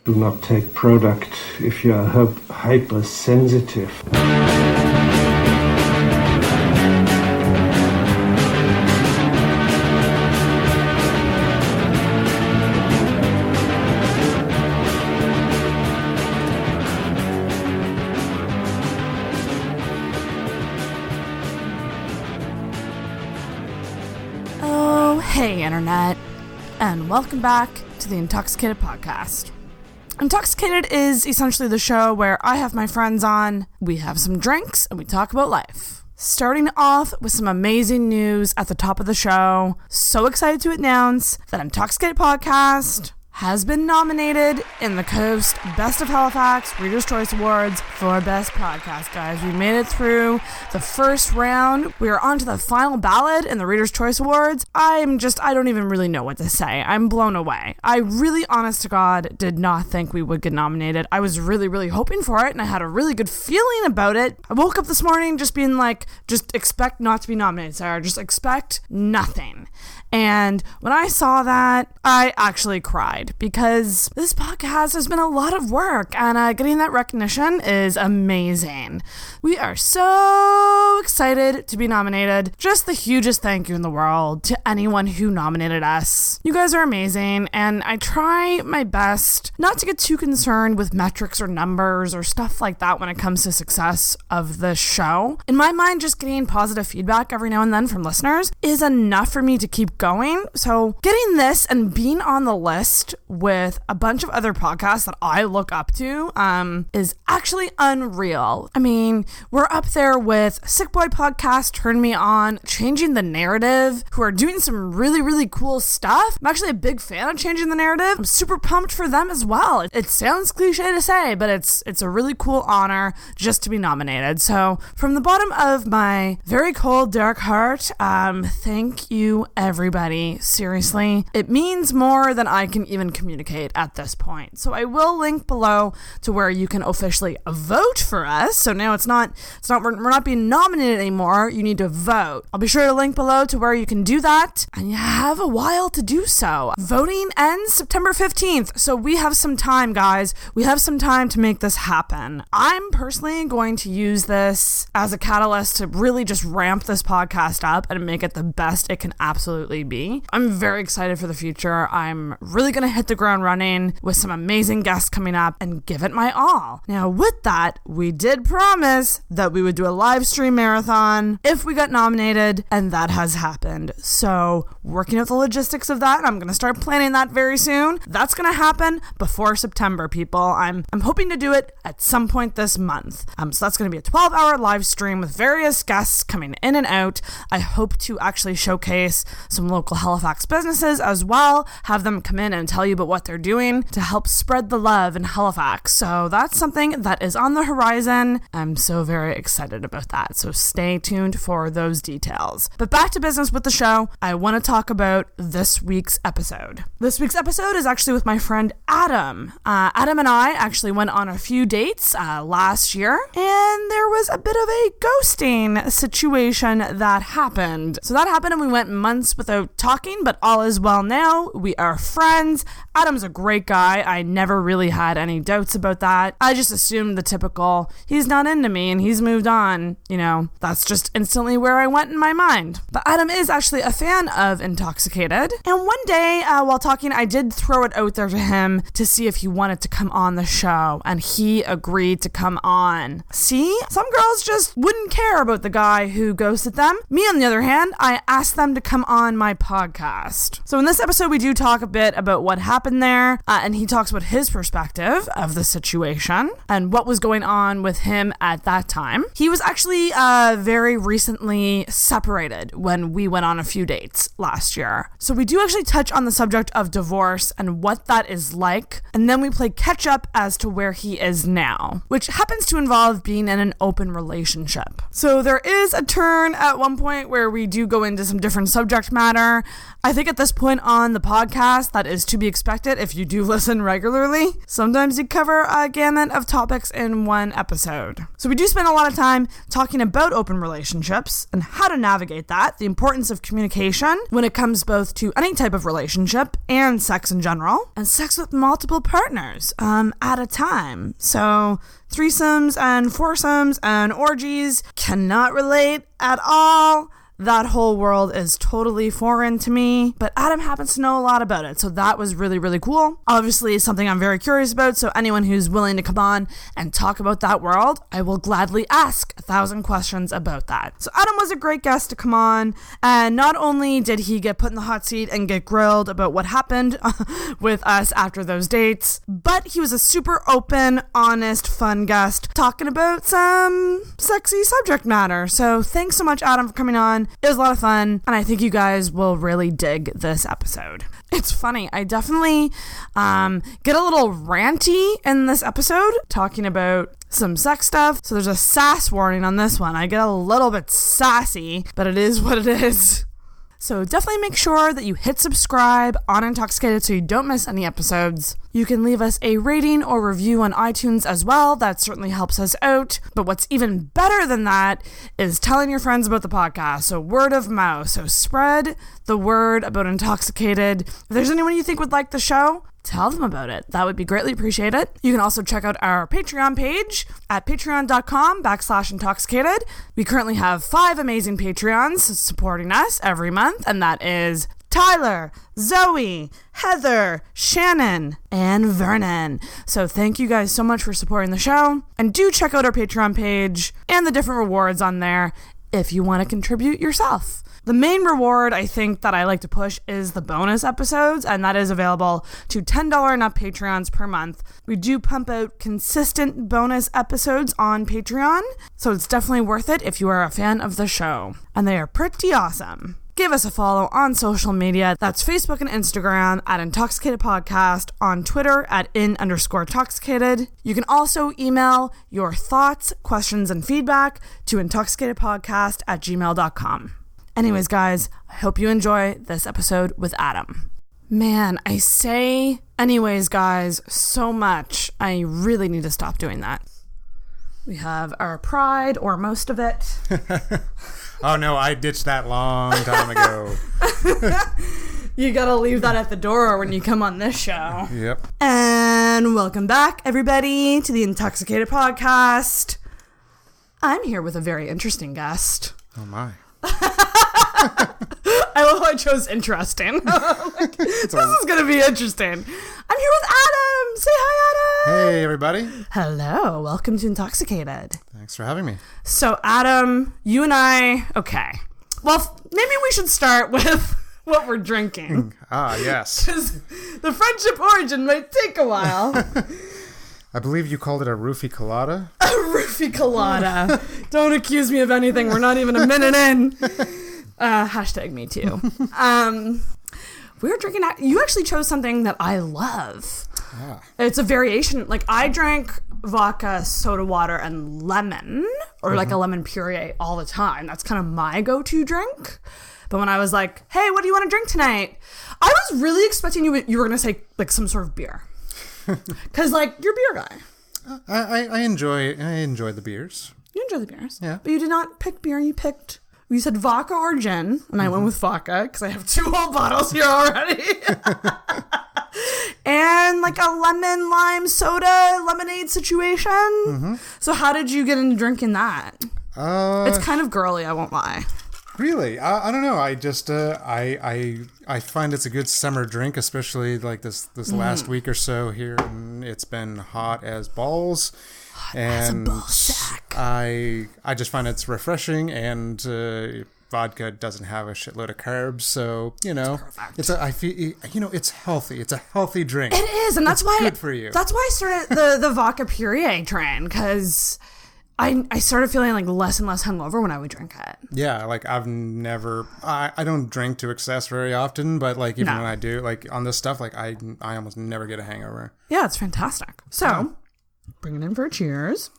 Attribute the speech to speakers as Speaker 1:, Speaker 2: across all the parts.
Speaker 1: Do not take product if you are hypersensitive.
Speaker 2: Hey Internet, and welcome back to the Intoxicated podcast. Intoxicated is essentially the show where I have my friends on, we have some drinks, and we talk about life. Starting off with some amazing news at the top of the show. So excited to announce that Intoxicated Podcast has been nominated in the Coast Best of Halifax Reader's Choice Awards for Best Podcast, guys. We made it through the first round. We are on to the final ballot in the Reader's Choice Awards. I don't even really know what to say. I'm blown away. I really, honest to God, did not think we would get nominated. I was really, really hoping for it, and I had a really good feeling about it. I woke up this morning just being like, just expect not to be nominated, Sarah. Just expect nothing. And when I saw that, I actually cried because this podcast has been a lot of work, and getting that recognition is amazing. We are so excited to be nominated. Just the hugest thank you in the world to anyone who nominated us. You guys are amazing, and I try my best not to get too concerned with metrics or numbers or stuff like that when it comes to success of the show. In my mind, just getting positive feedback every now and then from listeners is enough for me to keep going. So getting this and being on the list with a bunch of other podcasts that I look up to is actually unreal. I mean, we're up there with Sick Boy Podcast, Turn Me On, Changing the Narrative, who are doing some really, really cool stuff. I'm actually a big fan of Changing the Narrative. I'm super pumped for them as well. It sounds cliche to say, but it's a really cool honor just to be nominated. So from the bottom of my very cold, dark heart, thank you, everybody. Seriously, it means more than I can even communicate at this point. So I will link below to where you can officially vote for us. So now we're not being nominated anymore. You need to vote. I'll be sure to link below to where you can do that, and you have a while to do so. Voting ends September 15th, so we have some time, guys. We have some time to make this happen. I'm personally going to use this as a catalyst to really just ramp this podcast up and make it the best it can absolutely be. I'm very excited for the future. I'm really going to hit the ground running with some amazing guests coming up and give it my all. Now, with that, we did promise that we would do a live stream marathon if we got nominated, and that has happened. So, working out the logistics of that, I'm going to start planning that very soon. That's going to happen before September, people. I'm hoping to do it at some point this month. So that's going to be a 12-hour live stream with various guests coming in and out. I hope to actually showcase some local Halifax businesses as well, have them come in and tell you about what they're doing to help spread the love in Halifax. So that's something that is on the horizon. I'm so very excited about that. So stay tuned for those details. But back to business with the show. I want to talk about this week's episode. This week's episode is actually with my friend Adam. Adam and I actually went on a few dates last year, and there was a bit of a ghosting situation that happened. So that happened, and we went months without talking, but all is well now. We are friends. Adam's a great guy. I never really had any doubts about that. I just assumed the typical, he's not into me and he's moved on. You know, that's just instantly where I went in my mind. But Adam is actually a fan of Intoxicated. And one day, while talking, I did throw it out there to him to see if he wanted to come on the show. And he agreed to come on. See? Some girls just wouldn't care about the guy who ghosted them. Me, on the other hand, I asked them to come on my podcast. So in this episode, we do talk a bit about what happened there, and he talks about his perspective of the situation and what was going on with him at that time. He was actually very recently separated when we went on a few dates last year. So we do actually touch on the subject of divorce and what that is like, and then we play catch up as to where he is now, which happens to involve being in an open relationship. So there is a turn at one point where we do go into some different subject matter matter. I think at this point on the podcast, that is to be expected if you do listen regularly. Sometimes you cover a gamut of topics in one episode. So we do spend a lot of time talking about open relationships and how to navigate that, the importance of communication when it comes both to any type of relationship and sex in general, and sex with multiple partners at a time. So threesomes and foursomes and orgies cannot relate at all. That whole world is totally foreign to me, but Adam happens to know a lot about it, so that was really, really cool. Obviously, it's something I'm very curious about, so anyone who's willing to come on and talk about that world, I will gladly ask 1,000 questions about that. So Adam was a great guest to come on, and not only did he get put in the hot seat and get grilled about what happened with us after those dates, but he was a super open, honest, fun guest talking about some sexy subject matter. So thanks so much, Adam, for coming on. It was a lot of fun, and I think you guys will really dig this episode. It's funny, I definitely get a little ranty in this episode, talking about some sex stuff, so there's a sass warning on this one. I get a little bit sassy, but it is what it is. So definitely make sure that you hit subscribe on Intoxicated so you don't miss any episodes. You can leave us a rating or review on iTunes as well. That certainly helps us out. But what's even better than that is telling your friends about the podcast. So word of mouth. So spread the word about Intoxicated. If there's anyone you think would like the show, tell them about it. That would be greatly appreciated. You can also check out our Patreon page at patreon.com/intoxicated. We currently have 5 amazing Patreons supporting us every month, and that is Tyler, Zoe, Heather, Shannon, and Vernon. So thank you guys so much for supporting the show. And do check out our Patreon page and the different rewards on there if you want to contribute yourself. The main reward I think that I like to push is the bonus episodes, and that is available to $10 and up Patreons per month. We do pump out consistent bonus episodes on Patreon, so it's definitely worth it if you are a fan of the show. And they are pretty awesome. Give us a follow on social media. That's Facebook and Instagram at Intoxicated Podcast, on Twitter at @in_toxicated. You can also email your thoughts, questions, and feedback to intoxicatedpodcast@gmail.com. Anyways, guys, I hope you enjoy this episode with Adam. Man, I say anyways, guys, so much. I really need to stop doing that. We have our pride, or most of it.
Speaker 3: Oh no, I ditched that long time ago.
Speaker 2: You gotta leave that at the door when you come on this show.
Speaker 3: Yep.
Speaker 2: And welcome back, everybody, to the Intoxicated Podcast. I'm here with a very interesting guest.
Speaker 3: Oh my.
Speaker 2: I love how I chose interesting. This is going to be interesting. I'm here with Adam. Say hi, Adam.
Speaker 3: Hey, everybody.
Speaker 2: Hello. Welcome to Intoxicated.
Speaker 3: Thanks for having me.
Speaker 2: So, Adam, you and I, okay. Well, maybe we should start with what we're drinking.
Speaker 3: Yes.
Speaker 2: Because the friendship origin might take a while.
Speaker 3: I believe you called it a roofie colada.
Speaker 2: A roofie colada. Don't accuse me of anything. We're not even a minute in. Hashtag me too. We were drinking. You actually chose something that I love.
Speaker 3: Yeah.
Speaker 2: It's a variation. Like, I drank vodka, soda water, and lemon, or like a lemon puree all the time. That's kind of my go-to drink. But when I was like, hey, what do you want to drink tonight? I was really expecting you were going to say like some sort of beer. Because, like, you're a beer guy.
Speaker 3: I enjoy the beers.
Speaker 2: You enjoy the beers.
Speaker 3: Yeah.
Speaker 2: But you did not pick beer. You said vodka or gin, and I went with vodka because I have 2 whole bottles here already. And, like, a lemon lime soda lemonade situation. Mm-hmm. So how did you get into drinking that? It's kind of girly, I won't lie.
Speaker 3: Really? I don't know. I just I find it's a good summer drink, especially like this last week or so here. And it's been hot as balls.
Speaker 2: As a ball sack.
Speaker 3: I just find it's refreshing, and vodka doesn't have a shitload of carbs, so it's healthy. It's a healthy drink.
Speaker 2: It is, and that's why
Speaker 3: good for you.
Speaker 2: That's why I started the vodka puree trend, because I started feeling like less and less hungover when I would drink it.
Speaker 3: Yeah, like I don't drink to excess very often, but like even when I do, like on this stuff, like I almost never get a hangover.
Speaker 2: Yeah, it's fantastic. So, bring it in for a cheers.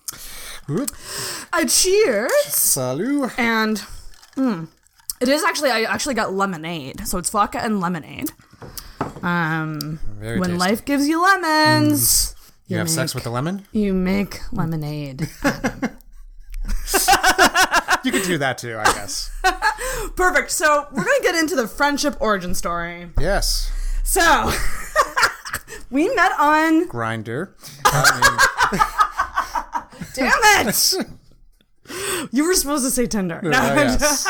Speaker 2: A cheers.
Speaker 3: Salut.
Speaker 2: And It is actually, I actually got lemonade. So it's vodka and lemonade.
Speaker 3: Very
Speaker 2: when
Speaker 3: tasty.
Speaker 2: life gives you lemons,
Speaker 3: You have sex with a lemon?
Speaker 2: you make lemonade.
Speaker 3: You could do that too, I guess.
Speaker 2: Perfect. So we're going to get into the friendship origin story.
Speaker 3: Yes.
Speaker 2: So we met on...
Speaker 3: Grindr.
Speaker 2: Damn it! You were supposed to say Tinder. No,
Speaker 3: Yes.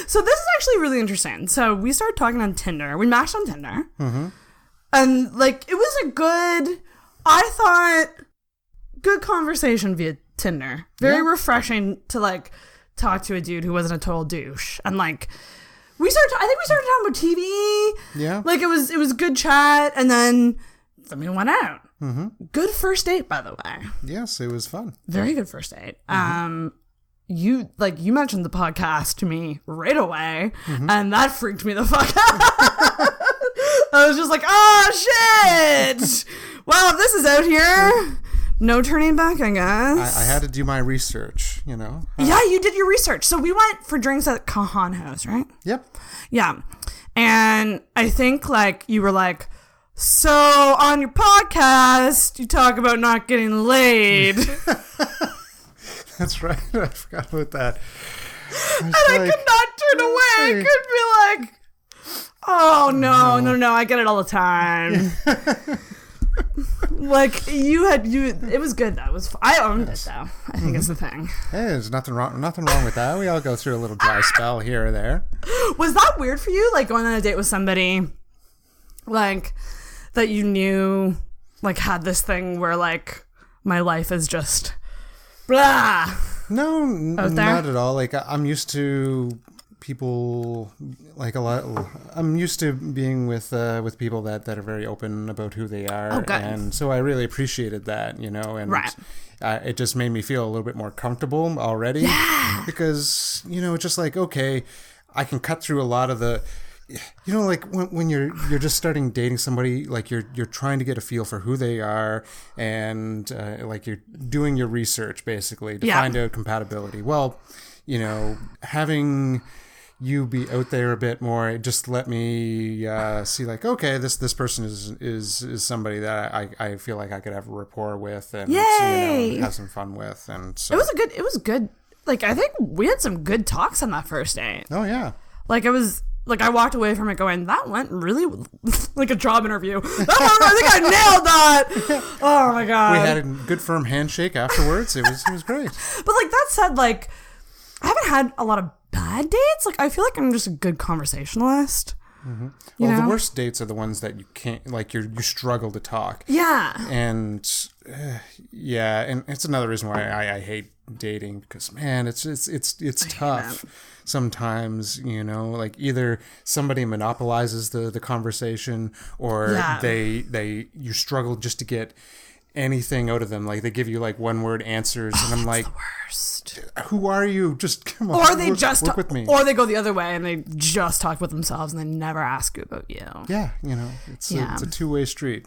Speaker 2: So this is actually really interesting. So we started talking on Tinder. We matched on Tinder. Mm-hmm. And like, it was a good, I thought, good conversation via Tinder. Very refreshing to like talk to a dude who wasn't a total douche. And like, I think we started talking about TV.
Speaker 3: Yeah.
Speaker 2: Like it was good chat. And then we went out. Mm-hmm. Good first date, by the way.
Speaker 3: Yes, it was fun.
Speaker 2: Very good first date. You mentioned the podcast to me right away, and that freaked me the fuck out. I was just like, oh shit! Well, if this is out here, no turning back, I guess.
Speaker 3: I had to do my research,
Speaker 2: Yeah, you did your research. So we went for drinks at Kahan House, right?
Speaker 3: Yep.
Speaker 2: Yeah. And I think like you were like, so on your podcast, you talk about not getting laid.
Speaker 3: That's right. I forgot about that.
Speaker 2: I could not turn away. I could be like, oh, no, I get it all the time. Like, it was good, though. I owned it, though. I think is the thing.
Speaker 3: Hey, there's nothing wrong with that. We all go through a little dry spell here or there.
Speaker 2: Was that weird for you, like, going on a date with somebody, like, that you knew, like, had this thing where, like, my life is just... blah.
Speaker 3: No, not at all. Like I'm used to people, like a lot. I'm used to being with people that are very open about who they are, and so I really appreciated that, and
Speaker 2: right.
Speaker 3: It just made me feel a little bit more comfortable already.
Speaker 2: Yeah.
Speaker 3: Because it's just like, okay, I can cut through a lot of the. Like when you're just starting dating somebody, like you're trying to get a feel for who they are, and like you're doing your research basically to find out compatibility. Well, having you be out there a bit more, it just let me see like, okay, this person is somebody that I feel like I could have a rapport with and have some fun with, and so
Speaker 2: it was good. Like I think we had some good talks on that first date.
Speaker 3: Oh yeah.
Speaker 2: Like it was. Like, I walked away from it going, that went really, like a job interview. I think I nailed that. Oh, my God.
Speaker 3: We had a good, firm handshake afterwards. It was great.
Speaker 2: But, like, that said, like, I haven't had a lot of bad dates. Like, I feel like I'm just a good conversationalist.
Speaker 3: Mm-hmm. Well, the worst dates are the ones that you can't, like, you struggle to talk.
Speaker 2: Yeah.
Speaker 3: And, and it's another reason why I hate dating, because, man, it's tough. Sometimes, like either somebody monopolizes the conversation, or you struggle just to get anything out of them. Like they give you like one word answers, and I'm like,
Speaker 2: the worst.
Speaker 3: Who are you? Just come on.
Speaker 2: Or they work
Speaker 3: with me.
Speaker 2: Or they go the other way and they just talk with themselves and they never ask you about you.
Speaker 3: Yeah, it's a two-way street.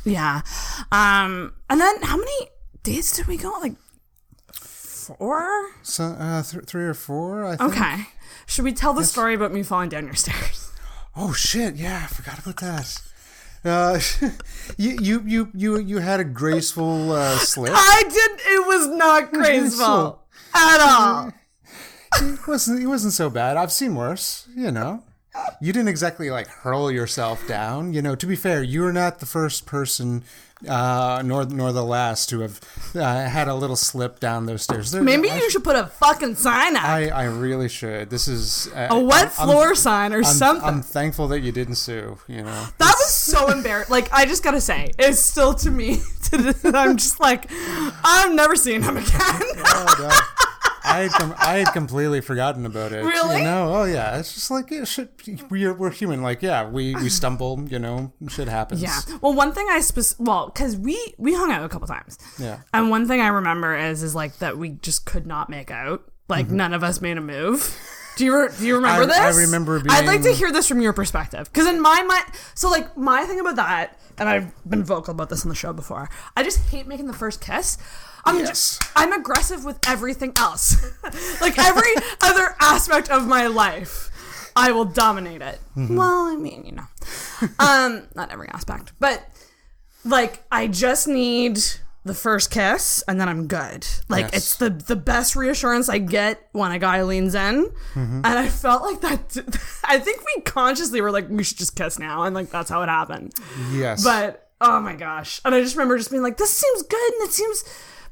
Speaker 2: Yeah. And then how many dates did we go? Like 4? So
Speaker 3: 3 or 4, I think.
Speaker 2: Okay. Should we tell the story about me falling down your stairs?
Speaker 3: Oh shit! Yeah, I forgot about that. You had a graceful slip.
Speaker 2: I did. It was not graceful at all.
Speaker 3: It wasn't so bad. I've seen worse. You didn't exactly like hurl yourself down. To be fair, you were not the first person, nor the last to have had a little slip down those stairs.
Speaker 2: Maybe you should put a fucking sign up.
Speaker 3: I really should. This is
Speaker 2: a wet floor sign or something.
Speaker 3: I'm thankful that you didn't sue.
Speaker 2: That was so embarrassing. Like I just gotta say, it's still to me. I'm just like, I'm never seeing him again.
Speaker 3: Oh, no. I had completely forgotten about it.
Speaker 2: Really?
Speaker 3: Oh yeah. It's just like we're human. Like we stumble. Shit happens.
Speaker 2: Yeah. Well, one thing because we hung out a couple times.
Speaker 3: Yeah.
Speaker 2: And one thing I remember is like that we just could not make out. Like none of us made a move. Do you remember this?
Speaker 3: I remember being...
Speaker 2: I'd like to hear this from your perspective. Because in my mind... So, like, my thing about that, and I've been vocal about this on the show before, I just hate making the first kiss. I'm aggressive with everything else. Like, every other aspect of my life, I will dominate it. Mm-hmm. Well, I mean, you know. Not every aspect. But, like, I just need... the first kiss, and then I'm good. Like, it's the best reassurance I get when a guy leans in. Mm-hmm. And I felt like that. I think we consciously were like, we should just kiss now. And, like, that's how it happened.
Speaker 3: Yes.
Speaker 2: But, oh my gosh. And I just remember just being like, this seems good. And it seems,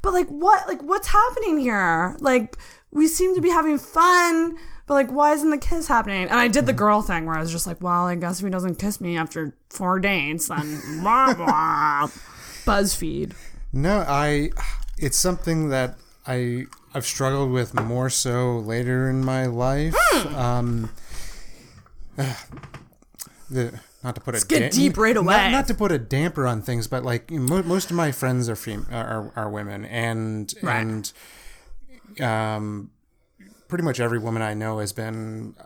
Speaker 2: but like, what? Like, what's happening here? Like, we seem to be having fun, but like, why isn't the kiss happening? And I did the girl thing where I was just like, well, I guess if he doesn't kiss me after 4 dates, then blah, blah. BuzzFeed.
Speaker 3: No, it's something that I've struggled with more so later in my life. Not to put
Speaker 2: Let's get deep right away.
Speaker 3: Not to put a damper on things, but like most of my friends are women, and pretty much every woman I know has been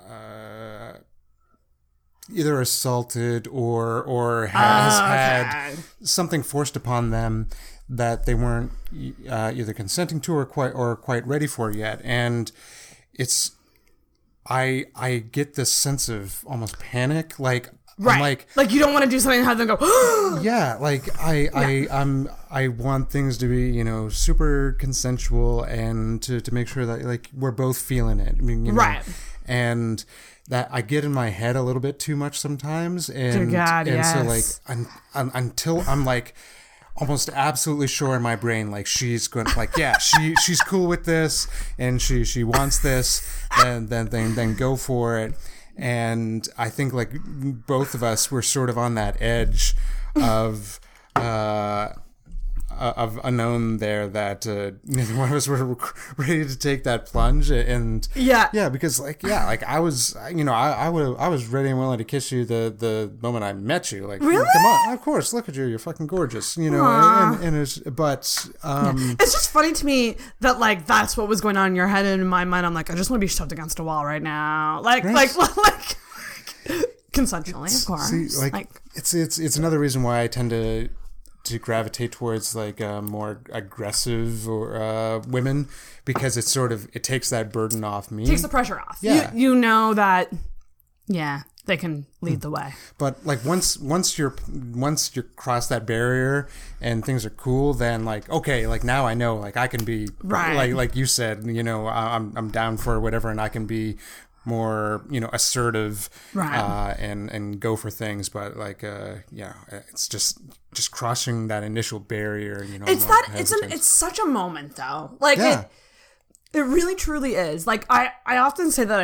Speaker 3: either assaulted or has had something forced upon them that they weren't either consenting to or quite ready for yet. And it's I get this sense of almost panic, like
Speaker 2: right, like you don't want to do something and have them go
Speaker 3: yeah, like I want things to be, you know, super consensual and to make sure that like we're both feeling it. I mean, you know, right. And that I get in my head a little bit too much sometimes, and so like until I'm like almost absolutely sure in my brain, like she's going to, like, yeah, she's cool with this and she wants this, then go for it. And I think like both of us were sort of on that edge of unknown there, that neither one of us were ready to take that plunge. And because I was, you know, I was ready and willing to kiss you the moment I met you. Like,
Speaker 2: really?
Speaker 3: Come on, of course, look at you, you're fucking gorgeous, you know. And it's, but
Speaker 2: it's just funny to me that like that's what was going on in your head, and in my mind I'm like, I just want to be shoved against a wall right now, like consensually, of course. See, like
Speaker 3: it's another reason why I tend to gravitate towards like more aggressive or women, because it's sort of, it takes that burden off me.
Speaker 2: It takes the pressure off.
Speaker 3: Yeah.
Speaker 2: You know that, yeah, they can lead the way.
Speaker 3: But like once you're cross that barrier and things are cool, then like, okay, like now I know, like I can be right. Like you said, you know, I'm down for whatever, and I can be more, you know, assertive, right. And go for things. But like it's just crossing that initial barrier, you know.
Speaker 2: It's such a moment though, like it really truly is. Like I often say that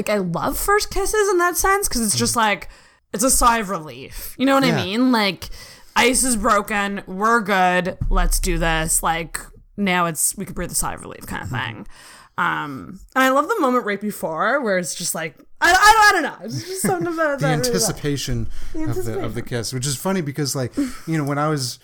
Speaker 2: I love first kisses in that sense, because it's just like, it's a sigh of relief, you know what I mean? Like, ice is broken, we're good, let's do this, like now we could breathe a sigh of relief kind of thing. And I love the moment right before where it's just like, I don't know. It's just something about
Speaker 3: the anticipation of the kiss, which is funny because, like, you know, when I was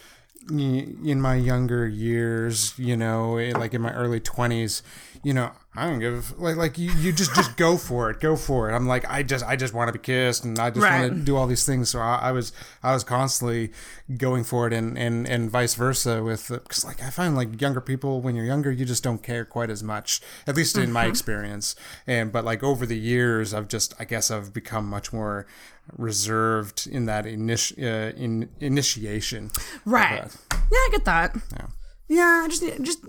Speaker 3: in my younger years, you know, like in my early 20s, you know, I don't give like you just go for it. I'm like, I just want to be kissed, and I just want to do all these things. So I was constantly going for it, and vice versa with, because like I find like younger people, when you're younger, you just don't care quite as much, at least in my experience. But like over the years, I guess I've become much more reserved in that initiation. Right.
Speaker 2: Yeah, I get that. Yeah. Yeah, just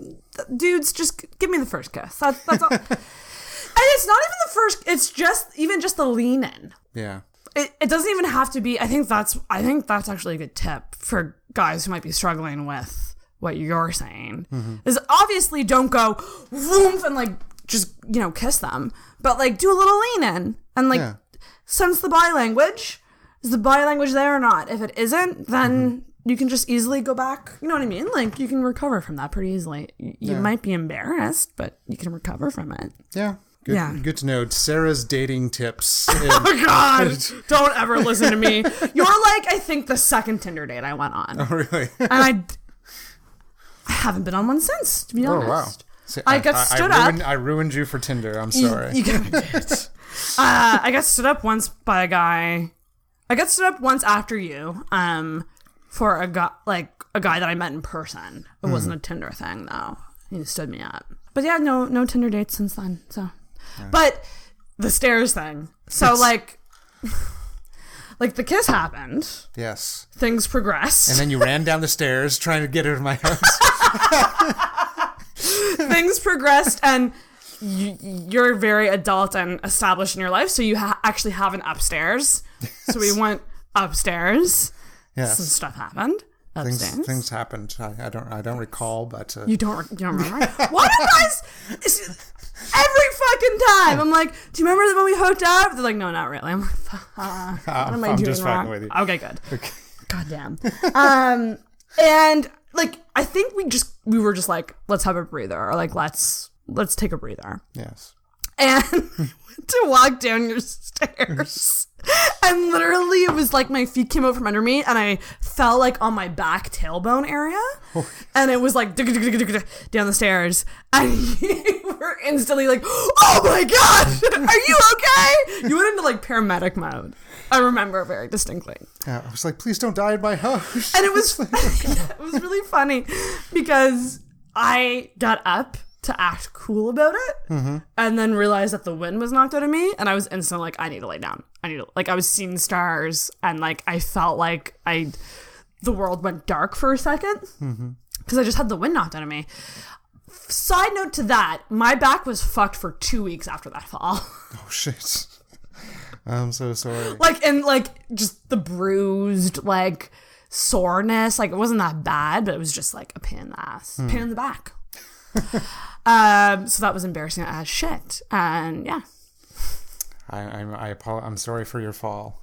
Speaker 2: dudes, just give me the first kiss. That's all. And it's not even the first. It's just the lean in.
Speaker 3: Yeah.
Speaker 2: It doesn't even have to be. I think that's actually a good tip for guys who might be struggling with what you're saying. Mm-hmm. Is obviously don't go woof and like just, you know, kiss them, but like do a little lean in and like sense the body language. Is the body language there or not? If it isn't, then you can just easily go back. You know what I mean? Like, you can recover from that pretty easily. You might be embarrassed, but you can recover from it.
Speaker 3: Yeah. Good to know. Sarah's dating tips.
Speaker 2: Oh, God. Don't ever listen to me. You're like, I think, the second Tinder date I went on.
Speaker 3: Oh, really?
Speaker 2: And I haven't been on one since, to be honest.
Speaker 3: Oh, wow. See,
Speaker 2: I got stood up.
Speaker 3: I ruined you for Tinder. I'm sorry.
Speaker 2: You kind of did. I got stood up once by a guy. I got stood up once after you. For a guy that I met in person. It wasn't a Tinder thing though. He stood me up. But yeah, no Tinder dates since then. So, but the stairs thing. So like the kiss happened.
Speaker 3: Yes.
Speaker 2: Things progressed.
Speaker 3: And then you ran down the stairs trying to get her to my house.
Speaker 2: Things progressed, and you're very adult and established in your life, so you actually have an upstairs. Yes. So we went upstairs.
Speaker 3: Yes.
Speaker 2: Some stuff happened.
Speaker 3: Things happened. I don't recall, but
Speaker 2: you don't remember? Why do you guys? Every fucking time, I'm like, do you remember when we hooked up? They're like, no, not really. I'm like, what am I doing
Speaker 3: just
Speaker 2: wrong?
Speaker 3: With you.
Speaker 2: Okay, good. Okay. God damn. And like, I think we were just like, let's have a breather, or like, let's take a breather.
Speaker 3: Yes.
Speaker 2: And to walk down your stairs. And literally it was like my feet came out from under me and I fell like on my back tailbone area. And it was like down the stairs. And you were instantly like, oh my God, are you okay? You went into like paramedic mode. I remember very distinctly.
Speaker 3: Yeah, I was like, please don't die in my house.
Speaker 2: And it was it was really funny because I got up to act cool about it, and then realized that the wind was knocked out of me, and I was instantly like, I need to lay down. I was seeing stars, and like I felt like the world went dark for a second because I just had the wind knocked out of me. Side note to that, my back was fucked for 2 weeks after that fall.
Speaker 3: Oh shit! I'm so sorry.
Speaker 2: Just the bruised soreness. Like it wasn't that bad, but it was just like a pain in the ass, pain in the back. So that was embarrassing as shit. And yeah.
Speaker 3: I'm sorry for your fall.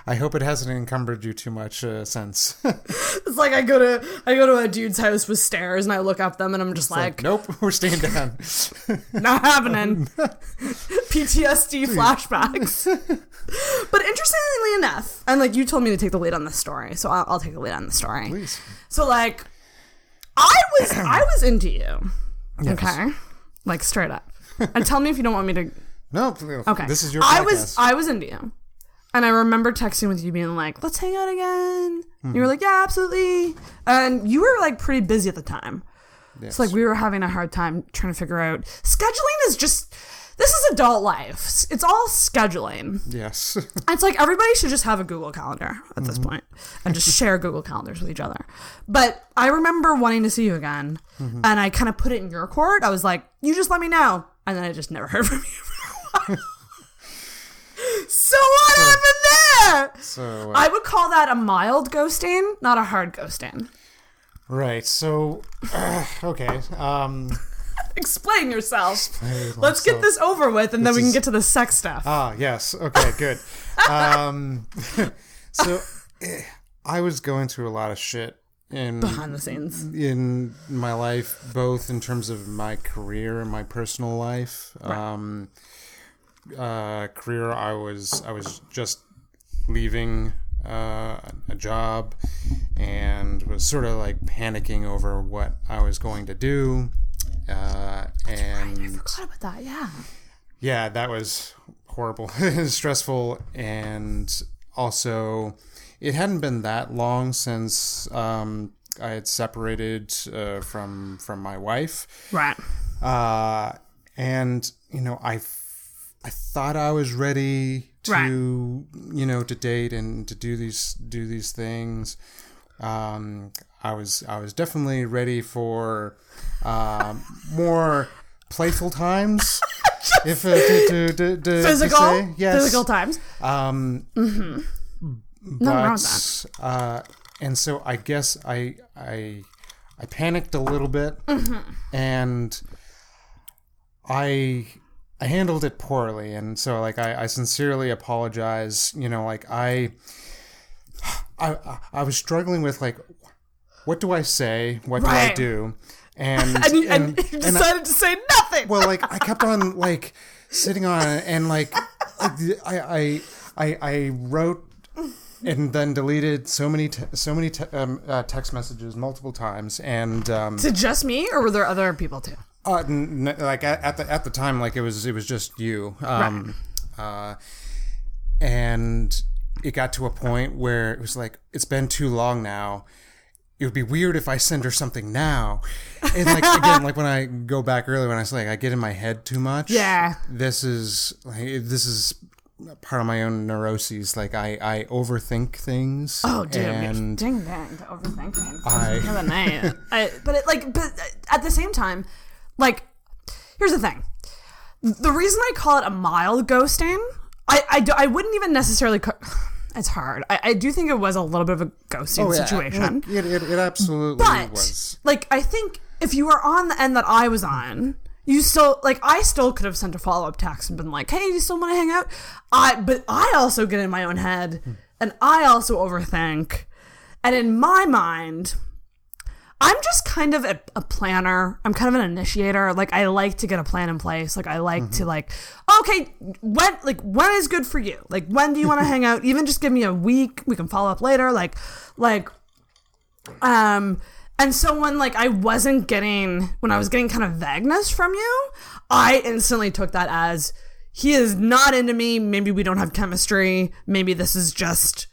Speaker 3: I hope it hasn't encumbered you too much since.
Speaker 2: It's like I go to a dude's house with stairs and I look up them and I'm just like
Speaker 3: nope, we're staying down.
Speaker 2: Not happening. PTSD flashbacks. But interestingly enough, and like you told me to take the lead on this story, so I'll take the lead on the story.
Speaker 3: Please.
Speaker 2: So like I was into you. Yes. Okay? Like straight up. And tell me if you don't want me to.
Speaker 3: No,
Speaker 2: okay.
Speaker 3: This is your podcast.
Speaker 2: I was into you. And I remember texting with you being like, let's hang out again. You were like, yeah, absolutely. And you were like pretty busy at the time. Yes. So like we were having a hard time trying to figure out. Scheduling is just, this is adult life. It's all scheduling.
Speaker 3: Yes.
Speaker 2: It's like everybody should just have a Google Calendar at this point and just share Google Calendars with each other. But I remember wanting to see you again, and I kind of put it in your court. I was like, you just let me know. And then I just never heard from you for a while. So what happened there?
Speaker 3: So
Speaker 2: I would call that a mild ghosting, not a hard ghosting.
Speaker 3: Right. So, okay.
Speaker 2: Explain yourself. Let's get this over with, and then we can get to the sex stuff.
Speaker 3: Ah, yes. Okay, good. So, I was going through a lot of shit
Speaker 2: behind the scenes
Speaker 3: in my life, both in terms of my career and my personal life. Right. Career, I was just leaving a job and was sort of like panicking over what I was going to do. And
Speaker 2: I forgot about that.
Speaker 3: Yeah, that was horrible. Stressful, and also it hadn't been that long since I had separated from my wife.
Speaker 2: Right.
Speaker 3: And I thought I was ready to to date and to do these things. I was definitely ready for more playful times. If to
Speaker 2: physical,
Speaker 3: say. Yes.
Speaker 2: Physical times.
Speaker 3: But and so I guess I panicked a little bit, and I handled it poorly, and so like I sincerely apologize. I was struggling with like, what do I say? What do I do? And
Speaker 2: you decided to say nothing.
Speaker 3: Well, like I kept on like sitting on it, and like I wrote and then deleted so many text messages multiple times. And
Speaker 2: to just me, or were there other people too?
Speaker 3: Like at the time, like it was just you. And it got to a point where it was like, it's been too long now. It would be weird if I send her something now. And like, again, like when I go back earlier, when I was like, I get in my head too much.
Speaker 2: Yeah.
Speaker 3: This is part of my own neuroses. Like I overthink things.
Speaker 2: Oh, dude,
Speaker 3: and
Speaker 2: ding dang to overthink things. But at the same time, like, here's the thing. The reason I call it a mild ghosting, I wouldn't even necessarily. It's hard. I do think it was a little bit of a ghosting situation.
Speaker 3: It absolutely was.
Speaker 2: Like, I think if you were on the end that I was on, you still, like, I still could have sent a follow-up text and been like, hey, do you still want to hang out? But I also get in my own head, and I also overthink. And in my mind, I'm just kind of a planner. I'm kind of an initiator. Like, I like to get a plan in place. Like, I like to, like, okay, when is good for you? Like, when do you want to hang out? Even just give me a week. We can follow up later. And so when, like, when I was getting kind of vagueness from you, I instantly took that as, he is not into me. Maybe we don't have chemistry. Maybe this is just,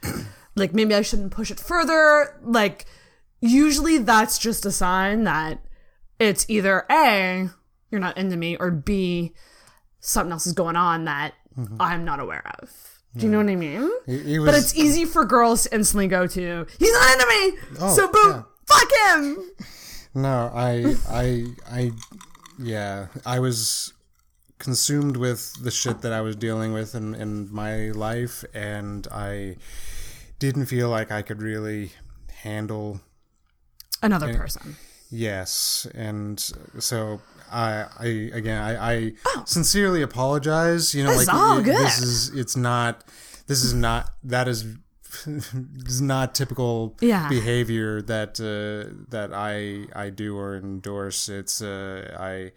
Speaker 2: like, maybe I shouldn't push it further. Like, usually that's just a sign that it's either A, you're not into me, or B, something else is going on that I'm not aware of. Do you know what I mean? But it's easy for girls to instantly go to, he's not into me, so boom, fuck him.
Speaker 3: No, I was consumed with the shit that I was dealing with in my life, and I didn't feel like I could really handle
Speaker 2: another person.
Speaker 3: Yes, and so I sincerely apologize. You know,
Speaker 2: that's like all good.
Speaker 3: This is not typical behavior that I do or endorse. It's that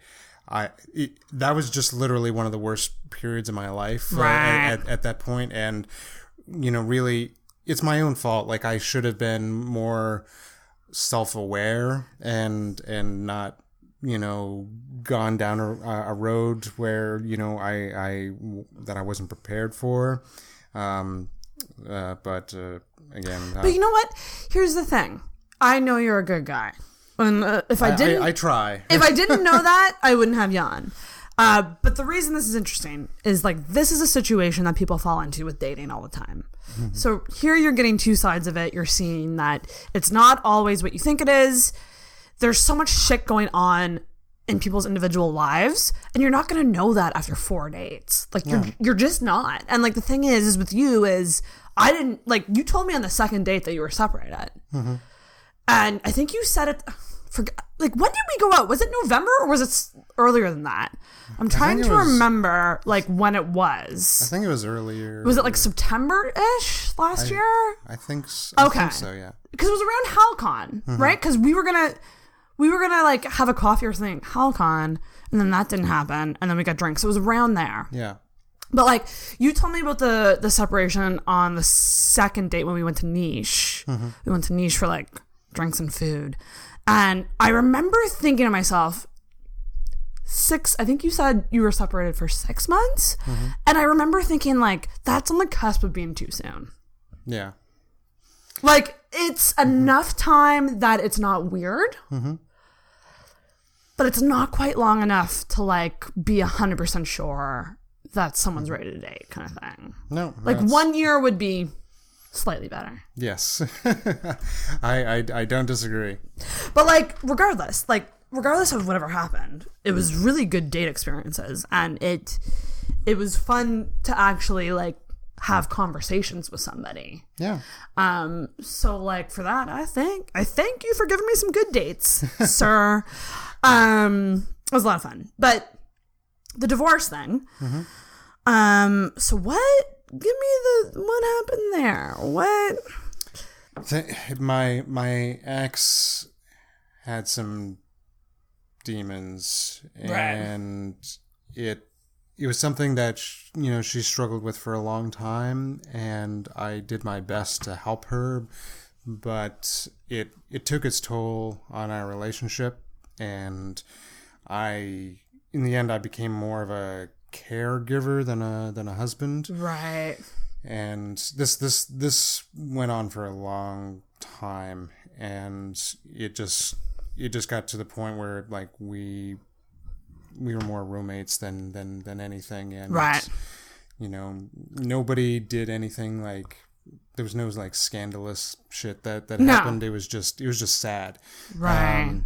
Speaker 3: was just literally one of the worst periods of my life at that point, and you know, really, it's my own fault. Like, I should have been more self-aware and not, you know, gone down a road where, you know, I wasn't prepared for. Again,
Speaker 2: but you know what? Here's the thing. I know you're a good guy. And if I didn't,
Speaker 3: I try.
Speaker 2: If I didn't know that, I wouldn't have you on. But the reason this is interesting is, like, this is a situation that people fall into with dating all the time. Mm-hmm. So here you're getting two sides of it. You're seeing that it's not always what you think it is. There's so much shit going on in people's individual lives, and you're not going to know that after 4 dates. Like, you're just not. And, like, the thing is with you is, I didn't, like, you told me on the second date that you were separated. Mm-hmm. And I think you said it, like, when did we go out? Was it November, or was it earlier than that? I'm trying to remember, like, when it was.
Speaker 3: I think it was earlier.
Speaker 2: Was it, like, September-ish last year?
Speaker 3: I think so.
Speaker 2: Okay.
Speaker 3: I think so, yeah.
Speaker 2: Because it was around HowlCon, right? Because we were gonna like have a coffee or something at HowlCon, and then that didn't happen, and then we got drinks. So it was around there.
Speaker 3: Yeah.
Speaker 2: But, like, you told me about the separation on the second date when we went to Niche. Mm-hmm. We went to Niche for, like, drinks and food. And I remember thinking to myself, I think you said you were separated for 6 months. Mm-hmm. And I remember thinking, like, that's on the cusp of being too soon.
Speaker 3: Yeah.
Speaker 2: Like, it's enough time that it's not weird. Mm-hmm. But it's not quite long enough to, like, be 100% sure that someone's ready to date, kind of thing.
Speaker 3: No.
Speaker 2: Like, 1 year would be slightly better.
Speaker 3: Yes. I don't disagree.
Speaker 2: But, like, regardless of whatever happened, it was really good date experiences, and it was fun to actually, like, have conversations with somebody.
Speaker 3: Yeah.
Speaker 2: So, like, for that, I thank you for giving me some good dates, sir. It was a lot of fun. But the divorce thing. Mm-hmm. So what? Give me what happened there? What?
Speaker 3: My ex had some demons, and it it was something that she struggled with for a long time, and I did my best to help her, but it took its toll on our relationship, and in the end I became more of a caregiver than a husband.
Speaker 2: Right.
Speaker 3: And this went on for a long time, and it just got to the point where like we were more roommates than anything, and
Speaker 2: right.
Speaker 3: Nobody did anything, like there was no like scandalous shit that
Speaker 2: No.
Speaker 3: happened. It was just sad.
Speaker 2: Right.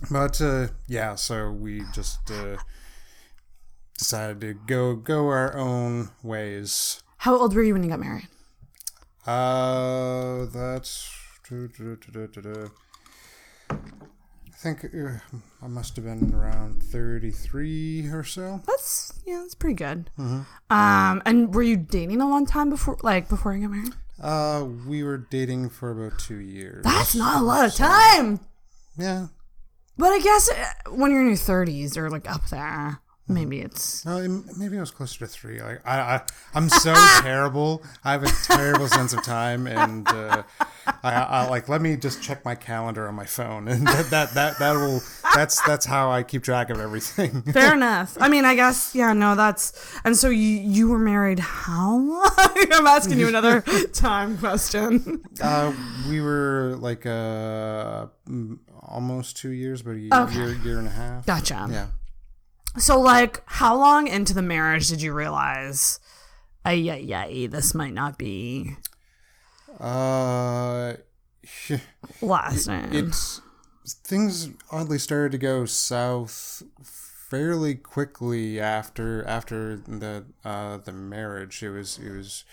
Speaker 3: But yeah, so we just decided to go our own ways.
Speaker 2: How old were you when you got married?
Speaker 3: That's I think I must have been around 33 or so.
Speaker 2: That's pretty good.
Speaker 3: Mm-hmm.
Speaker 2: And were you dating a long time before you got married?
Speaker 3: We were dating for about 2 years.
Speaker 2: That's not a lot of time.
Speaker 3: Yeah.
Speaker 2: But I guess when you're in your 30s or like up there, maybe it's...
Speaker 3: maybe I was closer to 3. Like I'm so terrible. I have a terrible sense of time, and I like, let me just check my calendar on my phone, and that's how I keep track of everything.
Speaker 2: Fair enough. I mean, I guess that's. And so you were married how long? I'm asking you another time question.
Speaker 3: We were like almost 2 years, but a year and a half.
Speaker 2: Gotcha.
Speaker 3: Yeah.
Speaker 2: So, like, how long into the marriage did you realize, this might not be lasting?
Speaker 3: Things oddly started to go south fairly quickly after the marriage. It was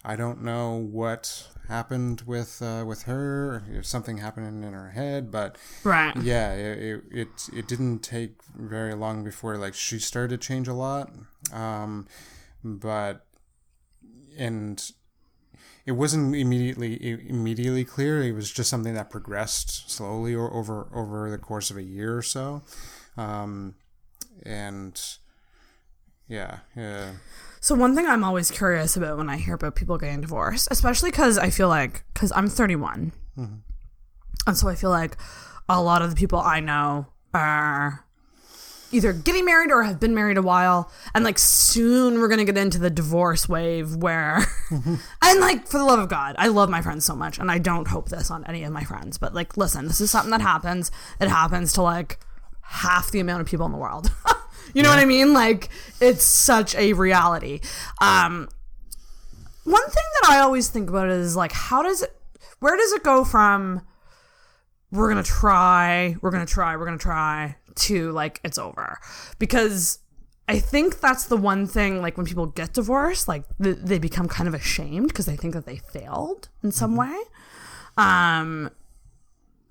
Speaker 3: I don't know what happened with her, if something happened in her head, but
Speaker 2: right.
Speaker 3: Yeah, it didn't take very long before like she started to change a lot, but it wasn't immediately clear. It was just something that progressed slowly over the course of a year or so, and yeah.
Speaker 2: So one thing I'm always curious about when I hear about people getting divorced, especially because I'm 31.
Speaker 3: Mm-hmm.
Speaker 2: And so I feel like a lot of the people I know are either getting married or have been married a while. And like soon we're going to get into the divorce wave where, and like for the love of God, I love my friends so much. And I don't hope this on any of my friends. But like, listen, this is something that happens. It happens to like half the amount of people in the world. You know what I mean? Like, it's such a reality. One thing that I always think about is like, where does it go from we're going to try to like, it's over? Because I think that's the one thing, like when people get divorced, like they become kind of ashamed because they think that they failed in some way.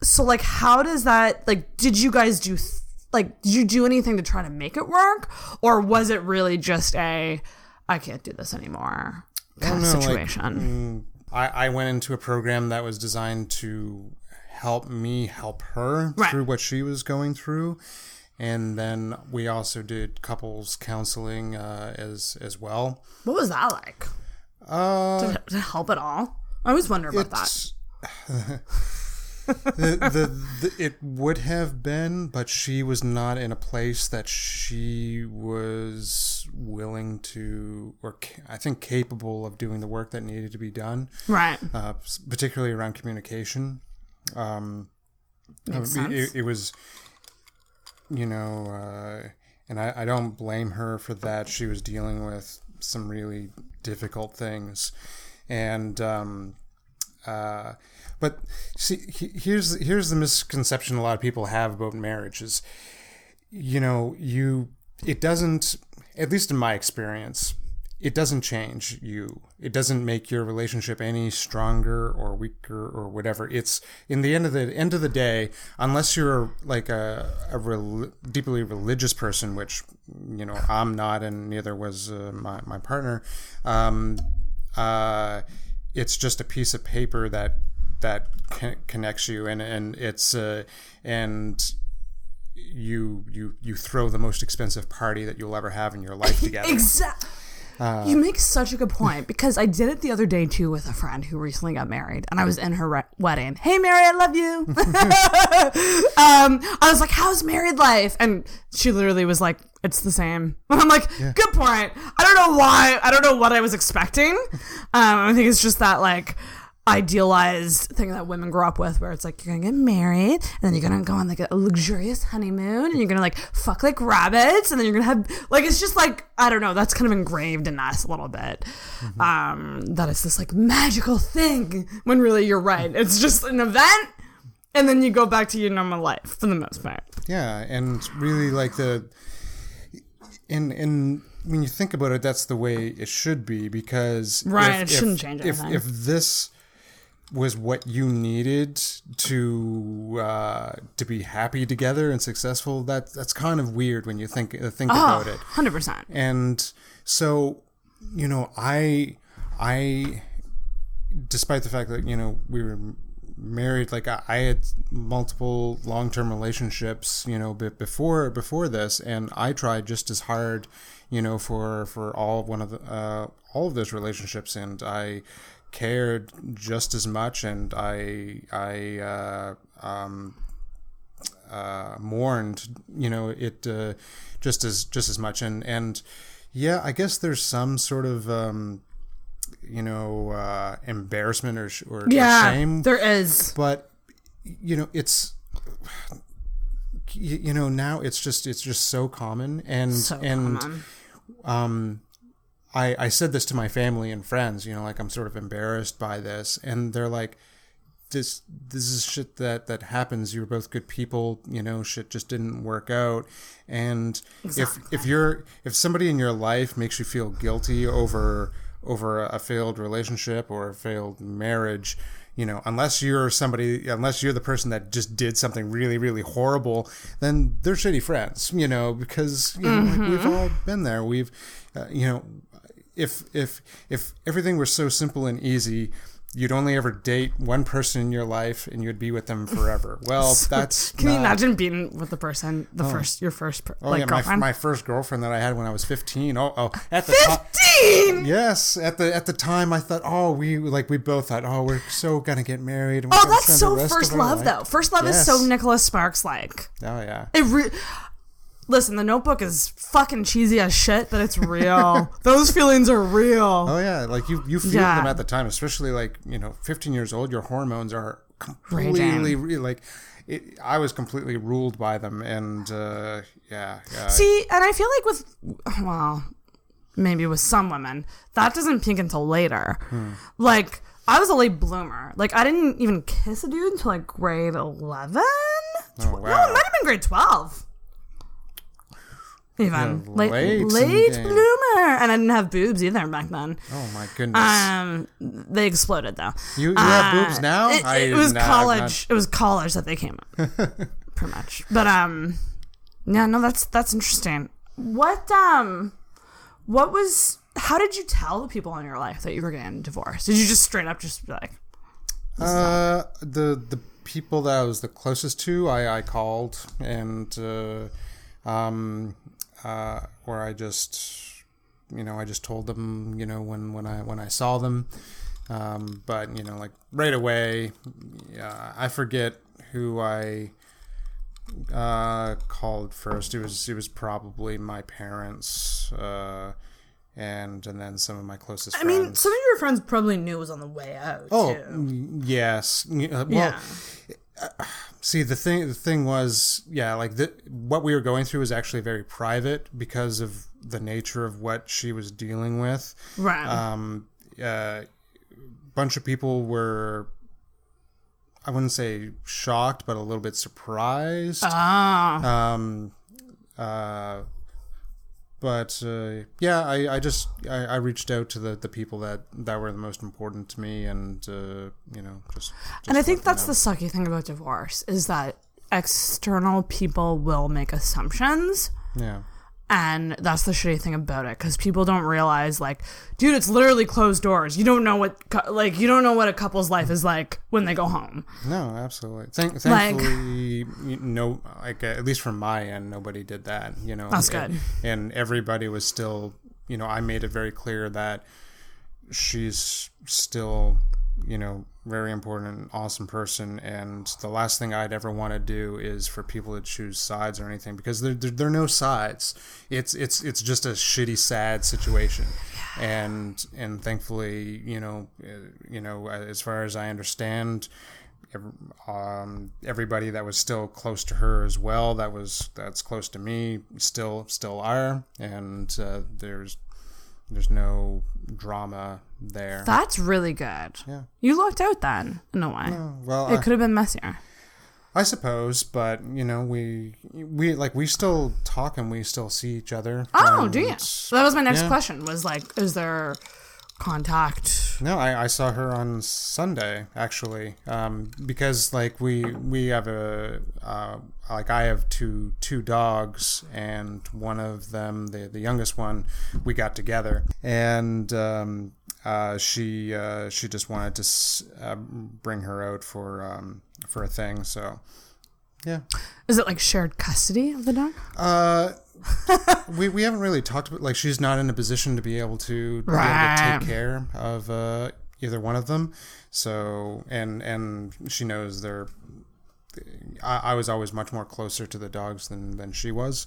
Speaker 2: So like, how does that, like, did you guys did you do anything to try to make it work? Or was it really just I can't do this anymore kind of situation?
Speaker 3: Like, I went into a program that was designed to help me help her through what she was going through. And then we also did couples counseling as well.
Speaker 2: What was that like? Did it help at all? I always wonder about that.
Speaker 3: It would have been, but she was not in a place that she was willing to, or I think capable of doing the work that needed to be done.
Speaker 2: Right.
Speaker 3: Particularly around communication.
Speaker 2: Makes sense.
Speaker 3: It was, and I don't blame her for that. She was dealing with some really difficult things, and but see, here's the misconception a lot of people have about marriage is, it doesn't, at least in my experience, it doesn't change you. It doesn't make your relationship any stronger or weaker or whatever. It's in the end of the day, unless you're like a deeply religious person, which I'm not, and neither was my partner. It's just a piece of paper that connects you, and it's and you throw the most expensive party that you'll ever have in your life together.
Speaker 2: Exactly. You make such a good point, because I did it the other day too with a friend who recently got married, and I was in her wedding. Hey Mary, I love you. I was like, how's married life? And she literally was like, it's the same. I'm like, good point. I don't know why. I don't know what I was expecting. I think it's just that like idealized thing that women grow up with, where it's like, you're gonna get married and then you're gonna go on like a luxurious honeymoon and you're gonna like fuck like rabbits and then you're gonna have like, it's just like, I don't know, that's kind of engraved in us a little bit. That it's this like magical thing, when really you're right, it's just an event and then you go back to your normal life for the most part.
Speaker 3: Yeah. And really like in when you think about it, that's the way it should be, because
Speaker 2: it shouldn't change anything.
Speaker 3: If this was what you needed to be happy together and successful, that's kind of weird when you think about it.
Speaker 2: 100%.
Speaker 3: And so, you know, I despite the fact that, you know, we were married, like I had multiple long-term relationships, you know, before this, and I tried just as hard, you know, for all of those relationships, and I cared just as much, and I mourned, you know, it just as much, and yeah, I guess there's some sort of you know, embarrassment or shame.
Speaker 2: There is,
Speaker 3: but you know, it's, you know, now it's just so common, common. I said this to my family and friends, you know, like, I'm sort of embarrassed by this, and they're like, this is shit that happens. You're both good people, you know, shit just didn't work out. And if somebody in your life makes you feel guilty over a failed relationship or a failed marriage, you know, unless you're the person that just did something really, really horrible, then they're shitty friends, you know, because, you know, like, we've all been there. We've, you know, if everything were so simple and easy, you'd only ever date one person in your life and you'd be with them forever. Well, that's
Speaker 2: Can you imagine being with the person, your first girlfriend?
Speaker 3: My first girlfriend that I had when I was 15. At the
Speaker 2: 15?
Speaker 3: Yes, at the time I thought, we both thought, we're so gonna get married. And
Speaker 2: that's so first love though. First love is so Nicholas Sparks like.
Speaker 3: Oh yeah.
Speaker 2: Listen, The Notebook is fucking cheesy as shit, but it's real. Those feelings are real.
Speaker 3: Oh yeah, like you feel them at the time, especially like, you know, 15 years old, your hormones are completely like. I was completely ruled by them, and yeah.
Speaker 2: See, and I feel like maybe with some women, that doesn't peak until later. Like, I was a late bloomer. Like, I didn't even kiss a dude until like grade 11.
Speaker 3: Oh, wow.
Speaker 2: No, it might have been grade 12. Even late bloomer, and I didn't have boobs either back then.
Speaker 3: Oh my goodness!
Speaker 2: They exploded though.
Speaker 3: You have boobs now?
Speaker 2: It was college. It was college that they came up, pretty much. But yeah, no, that's interesting. What was? How did you tell the people in your life that you were getting divorced? Did you just straight up just be like?
Speaker 3: The people that I was the closest to, I called, and where I just told them, you know, when I saw them, but, you know, like right away, I forget who I called first. It was probably my parents, and then some of my closest friends. I mean,
Speaker 2: some of your friends probably knew it was on the way out.
Speaker 3: Too. Yes. Well, see, the thing was, like what we were going through was actually very private because of the nature of what she was dealing with.
Speaker 2: Right.
Speaker 3: Bunch of people were, I wouldn't say shocked, but a little bit surprised. But I reached out to the people that were the most important to me, and just
Speaker 2: and I think that's the sucky thing about divorce is that external people will make assumptions.
Speaker 3: Yeah.
Speaker 2: And that's the shitty thing about it, because people don't realize, like, dude, it's literally closed doors. You don't know what a couple's life is like when they go home.
Speaker 3: No, absolutely. Thankfully, no, like at least from my end, nobody did that. You know,
Speaker 2: that's good.
Speaker 3: And everybody was still, you know, I made it very clear that she's still, you know, very important and awesome person, and the last thing I'd ever want to do is for people to choose sides or anything, because there are no sides. It's just a shitty, sad situation, and thankfully, you know, as far as I understand, everybody that was still close to her as well, that's close to me, still are, and there's no drama there.
Speaker 2: That's really good.
Speaker 3: Yeah.
Speaker 2: You lucked out then, in a way.
Speaker 3: No, well,
Speaker 2: it could have been messier,
Speaker 3: I suppose, but you know, we still talk and we still see each other.
Speaker 2: Oh, do you? So that was my next question, was like, is there contact?
Speaker 3: No, I saw her on Sunday, actually, because like we have like I have two dogs, and one of them, the youngest one, we got together, and she just wanted to bring her out for a thing, so yeah.
Speaker 2: Is it like shared custody of the dog?
Speaker 3: We haven't really talked about, like, she's not in a position to be able to take care of either one of them, so and she knows they're. I was always much more closer to the dogs than she was,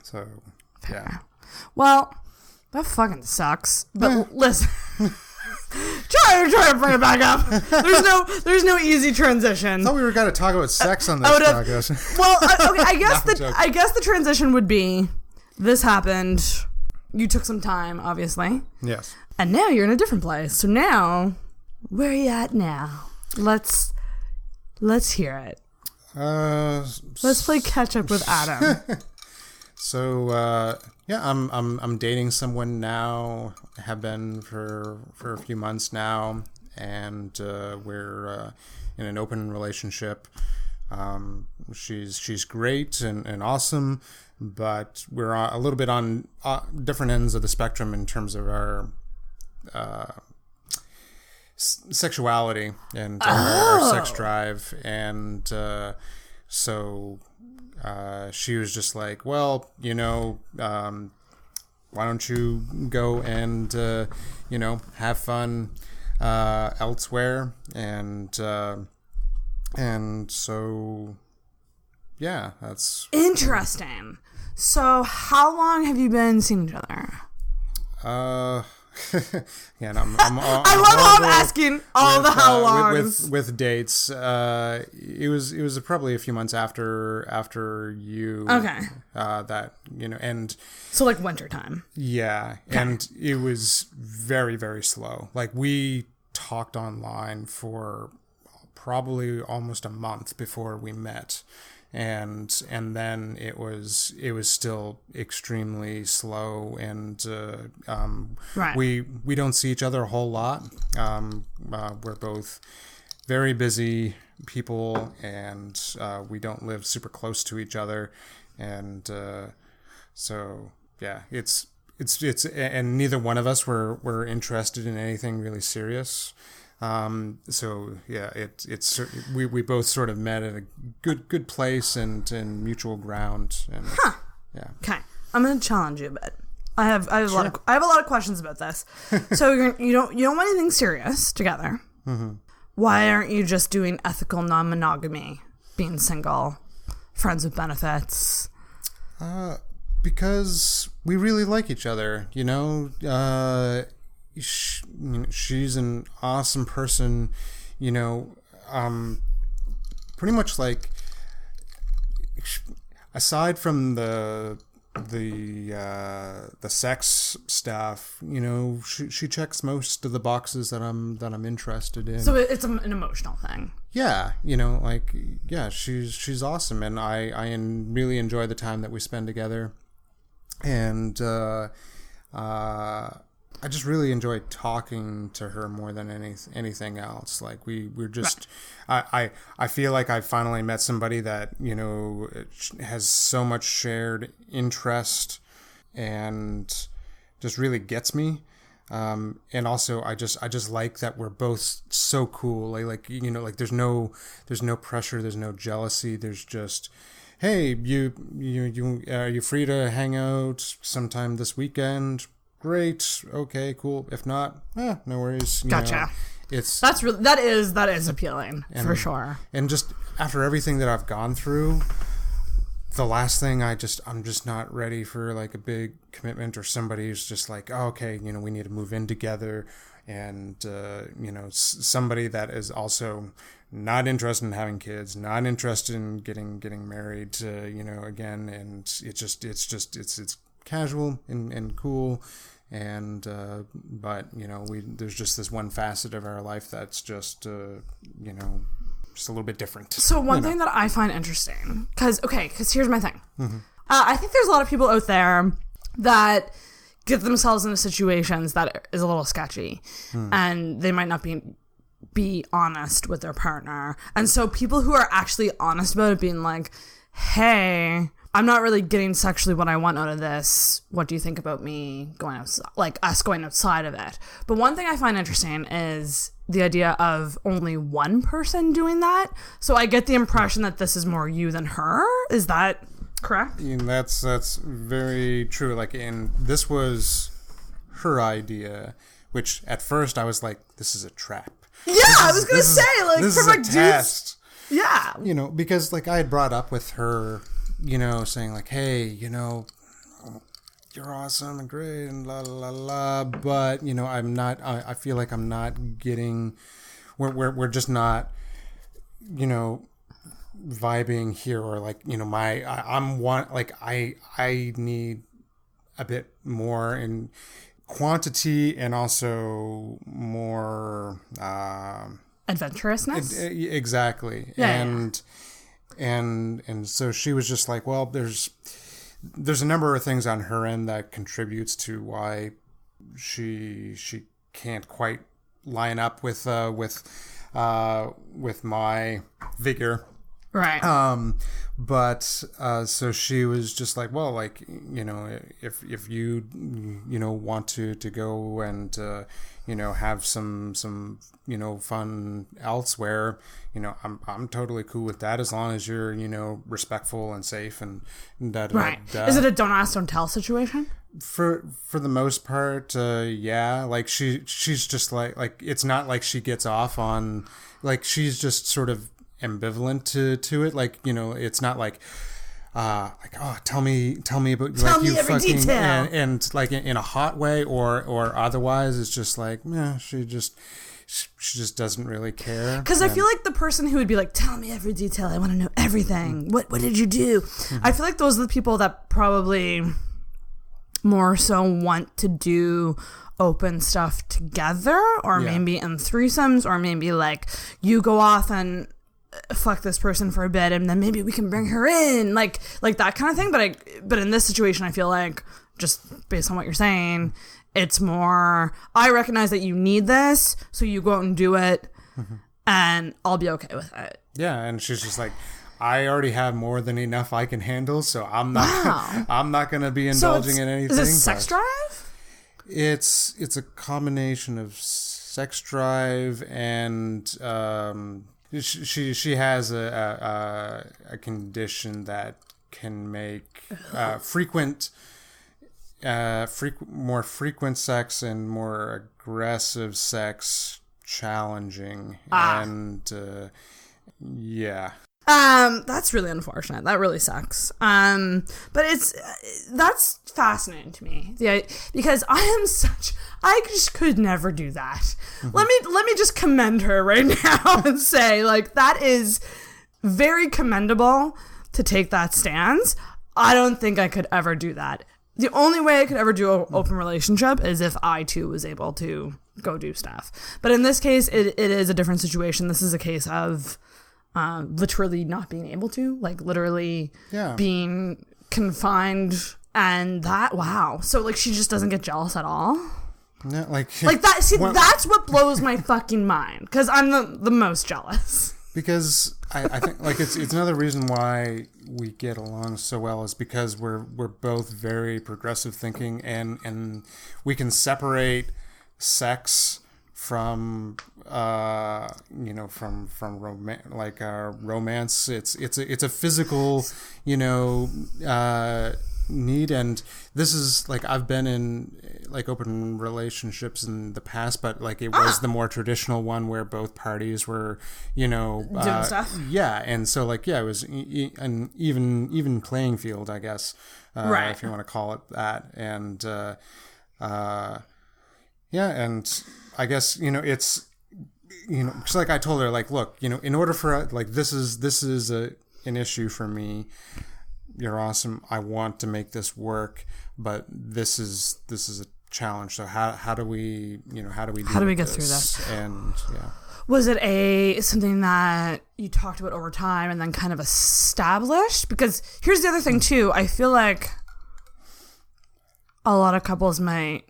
Speaker 3: so yeah.
Speaker 2: Well, that fucking sucks. But listen, try to bring it back up. There's no easy transition.
Speaker 3: I thought we were going to talk about sex on this podcast.
Speaker 2: Well, okay, I guess the transition would be, this happened. You took some time, obviously.
Speaker 3: Yes.
Speaker 2: And now you're in a different place. So now, where are you at now? Let's hear it. Let's play catch up with Adam.
Speaker 3: So yeah, I'm dating someone now. Have been for a few months now, and we're in an open relationship. She's great and awesome, but we're a little bit on different ends of the spectrum in terms of our sexuality and our sex drive, and so she was just like, well, you know, why don't you go and you know, have fun elsewhere, and so yeah, that's
Speaker 2: interesting. So how long have you been seeing each other?
Speaker 3: Yeah,
Speaker 2: I love how I'm asking all the how longs
Speaker 3: with dates. It was probably a few months after you.
Speaker 2: Okay.
Speaker 3: That, you know, and
Speaker 2: so like winter time.
Speaker 3: Yeah, okay. And it was very, very slow. Like, we talked online for probably almost a month before we met. And then it was still extremely slow, and
Speaker 2: right.
Speaker 3: we don't see each other a whole lot. We're both very busy people, and we don't live super close to each other, and so yeah, it's and neither one of us were interested in anything really serious. So yeah, it's we both sort of met at a good place and mutual ground. And, yeah.
Speaker 2: Okay, I'm gonna challenge you a bit. I have a
Speaker 3: Sure.
Speaker 2: lot of questions about this. So you don't want anything serious together.
Speaker 3: Mm-hmm.
Speaker 2: Why aren't you just doing ethical non-monogamy, being single, friends with benefits?
Speaker 3: Because we really like each other. You know. She's an awesome person, you know, pretty much, like, aside from the sex stuff, you know, she checks most of the boxes that I'm interested in.
Speaker 2: So it's an emotional thing.
Speaker 3: Yeah, you know, like, yeah, she's awesome, and I really enjoy the time that we spend together, and just really enjoy talking to her more than anything else. Like we're just, right. I feel like I finally met somebody that, you know, has so much shared interest and just really gets me. And also I just like that we're both so cool. Like, you know, like there's no pressure. There's no jealousy. There's just, hey, you are you free to hang out sometime this weekend? Great. Okay, cool. If not, no worries.
Speaker 2: Gotcha. That is appealing for sure.
Speaker 3: And just after everything that I've gone through, the last thing I'm just not ready for like a big commitment or somebody who's just like, oh, okay, you know, we need to move in together, and you know, somebody that is also not interested in having kids, not interested in getting married, you know, again, and it's casual and cool, and but you know, there's just this one facet of our life that's just you know, just a little bit different.
Speaker 2: So one thing that I find interesting, because here's my thing. Mm-hmm. I think there's a lot of people out there that get themselves into situations that is a little sketchy, and they might not be honest with their partner. And so people who are actually honest about it, being like, hey, I'm not really getting sexually what I want out of this. What do you think about me going outside, like us going outside of it? But one thing I find interesting is the idea of only one person doing that. So I get the impression that this is more you than her. Is that correct?
Speaker 3: And that's very true. Like, and this was her idea, which at first I was like, this is a trap.
Speaker 2: Yeah, I was gonna say, like,
Speaker 3: this
Speaker 2: from
Speaker 3: is
Speaker 2: a
Speaker 3: a test.
Speaker 2: Yeah,
Speaker 3: you know, because like I had brought up with her, you know, saying like, hey, you know, you're awesome and great and la la la, but you know, I feel like I'm not getting, we're just not, you know, vibing here, or like, you know, I need a bit more in quantity and also more
Speaker 2: adventurousness.
Speaker 3: Exactly.
Speaker 2: Yeah,
Speaker 3: and so she was just like, well, there's a number of things on her end that contributes to why she can't quite line up with my vigor.
Speaker 2: Right.
Speaker 3: But so she was just like, well, like, you know, if you know, want to go and you know, have some you know, fun elsewhere, you know, I'm totally cool with that, as long as you're, you know, respectful and safe and
Speaker 2: right. Is it a don't ask, don't tell situation?
Speaker 3: For the most part, yeah. Like she's just like it's not like she gets off on, like, she's just sort of ambivalent to it. Like, you know, it's not like oh, tell me about,
Speaker 2: tell
Speaker 3: like,
Speaker 2: me
Speaker 3: you
Speaker 2: every
Speaker 3: fucking
Speaker 2: detail.
Speaker 3: And like in a hot way or otherwise. It's just like, yeah, she just doesn't really care.
Speaker 2: Because I feel like the person who would be like, tell me every detail, I want to know everything. What did you do? I feel like those are the people that probably more so want to do open stuff together, or maybe in threesomes, or maybe like you go off and fuck this person for a bit and then maybe we can bring her in, like that kind of thing. But in this situation, I feel like, just based on what you're saying, it's more, I recognize that you need this, so you go out and do it, and I'll be okay with it.
Speaker 3: Yeah, and she's just like, I already have more than enough I can handle, so I'm not going to be indulging in anything.
Speaker 2: Is it sex drive?
Speaker 3: It's a combination of sex drive and she has a condition that can make more frequent sex and more aggressive sex challenging. And yeah.
Speaker 2: That's really unfortunate. That really sucks. But that's fascinating to me. Because I just could never do that. Let me just commend her right now and say, like, that is very commendable to take that stance. I don't think I could ever do that. The only way I could ever do an open relationship is if I too was able to go do stuff. But in this case, it is a different situation. This is a case of literally not being able to, like, literally being confined, and that, wow. So, like, she just doesn't get jealous at all?
Speaker 3: No,
Speaker 2: like that. See, that's what blows my fucking mind, because I'm the most jealous.
Speaker 3: Because I think like it's another reason why we get along so well is because we're both very progressive thinking, and we can separate sex from from romance. It's a physical need, and this is like I've been in like open relationships in the past, but like it was the more traditional one where both parties were doing
Speaker 2: stuff.
Speaker 3: Yeah, and so like it was an even playing field, I guess,
Speaker 2: right,
Speaker 3: if you want to call it that, and and I guess it's because like I told her, like, look, in order for like this is an issue for me. You're awesome. I want to make this work, but this is a challenge. So how do we get through this? And
Speaker 2: was it something that you talked about over time and then kind of established? Because here's the other thing too. I feel like a lot of couples might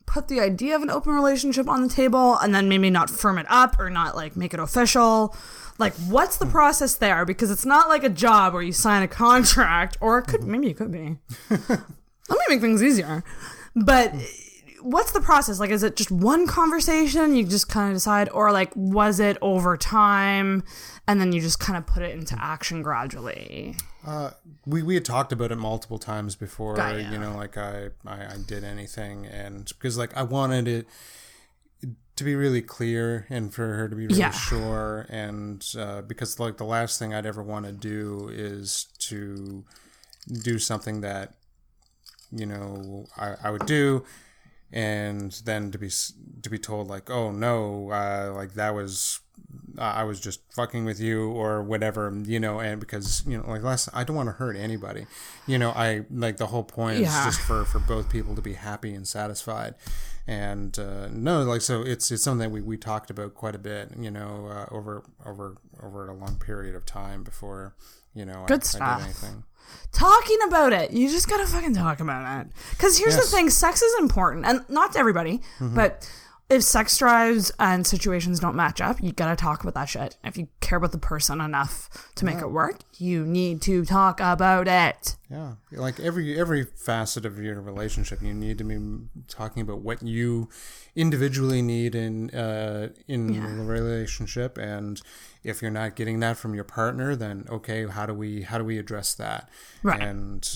Speaker 2: put the idea of an open relationship on the table and then maybe not firm it up or not like make it official. Like, what's the process there? Because it's not like a job where you sign a contract, or maybe it could be. Let me make things easier. But what's the process? Like, is it just one conversation? You just kind of decide, or like, was it over time, and then you just kind of put it into action gradually?
Speaker 3: We had talked about it multiple times before.
Speaker 2: Gotcha.
Speaker 3: Like I did anything, and because like I wanted it to be really clear and for her to be really sure, and because like the last thing I'd ever want to do is to do something that I would do, and then to be told like, oh no, like that was I was just fucking with you or whatever, and because like I don't want to hurt anybody, I like the whole point is just for both people to be happy and satisfied. And no, like so, it's something that we talked about quite a bit, over a long period of time before,
Speaker 2: Good stuff.
Speaker 3: I did anything.
Speaker 2: Talking about it, you just gotta fucking talk about it. Because here's the thing: sex is important, and not to everybody, but if sex drives and situations don't match up, you gotta talk about that shit. If you care about the person enough to make it work, you need to talk about it.
Speaker 3: Yeah, like every facet of your relationship, you need to be talking about what you individually need in the relationship, and if you're not getting that from your partner, then okay, how do we address that?
Speaker 2: Right.
Speaker 3: And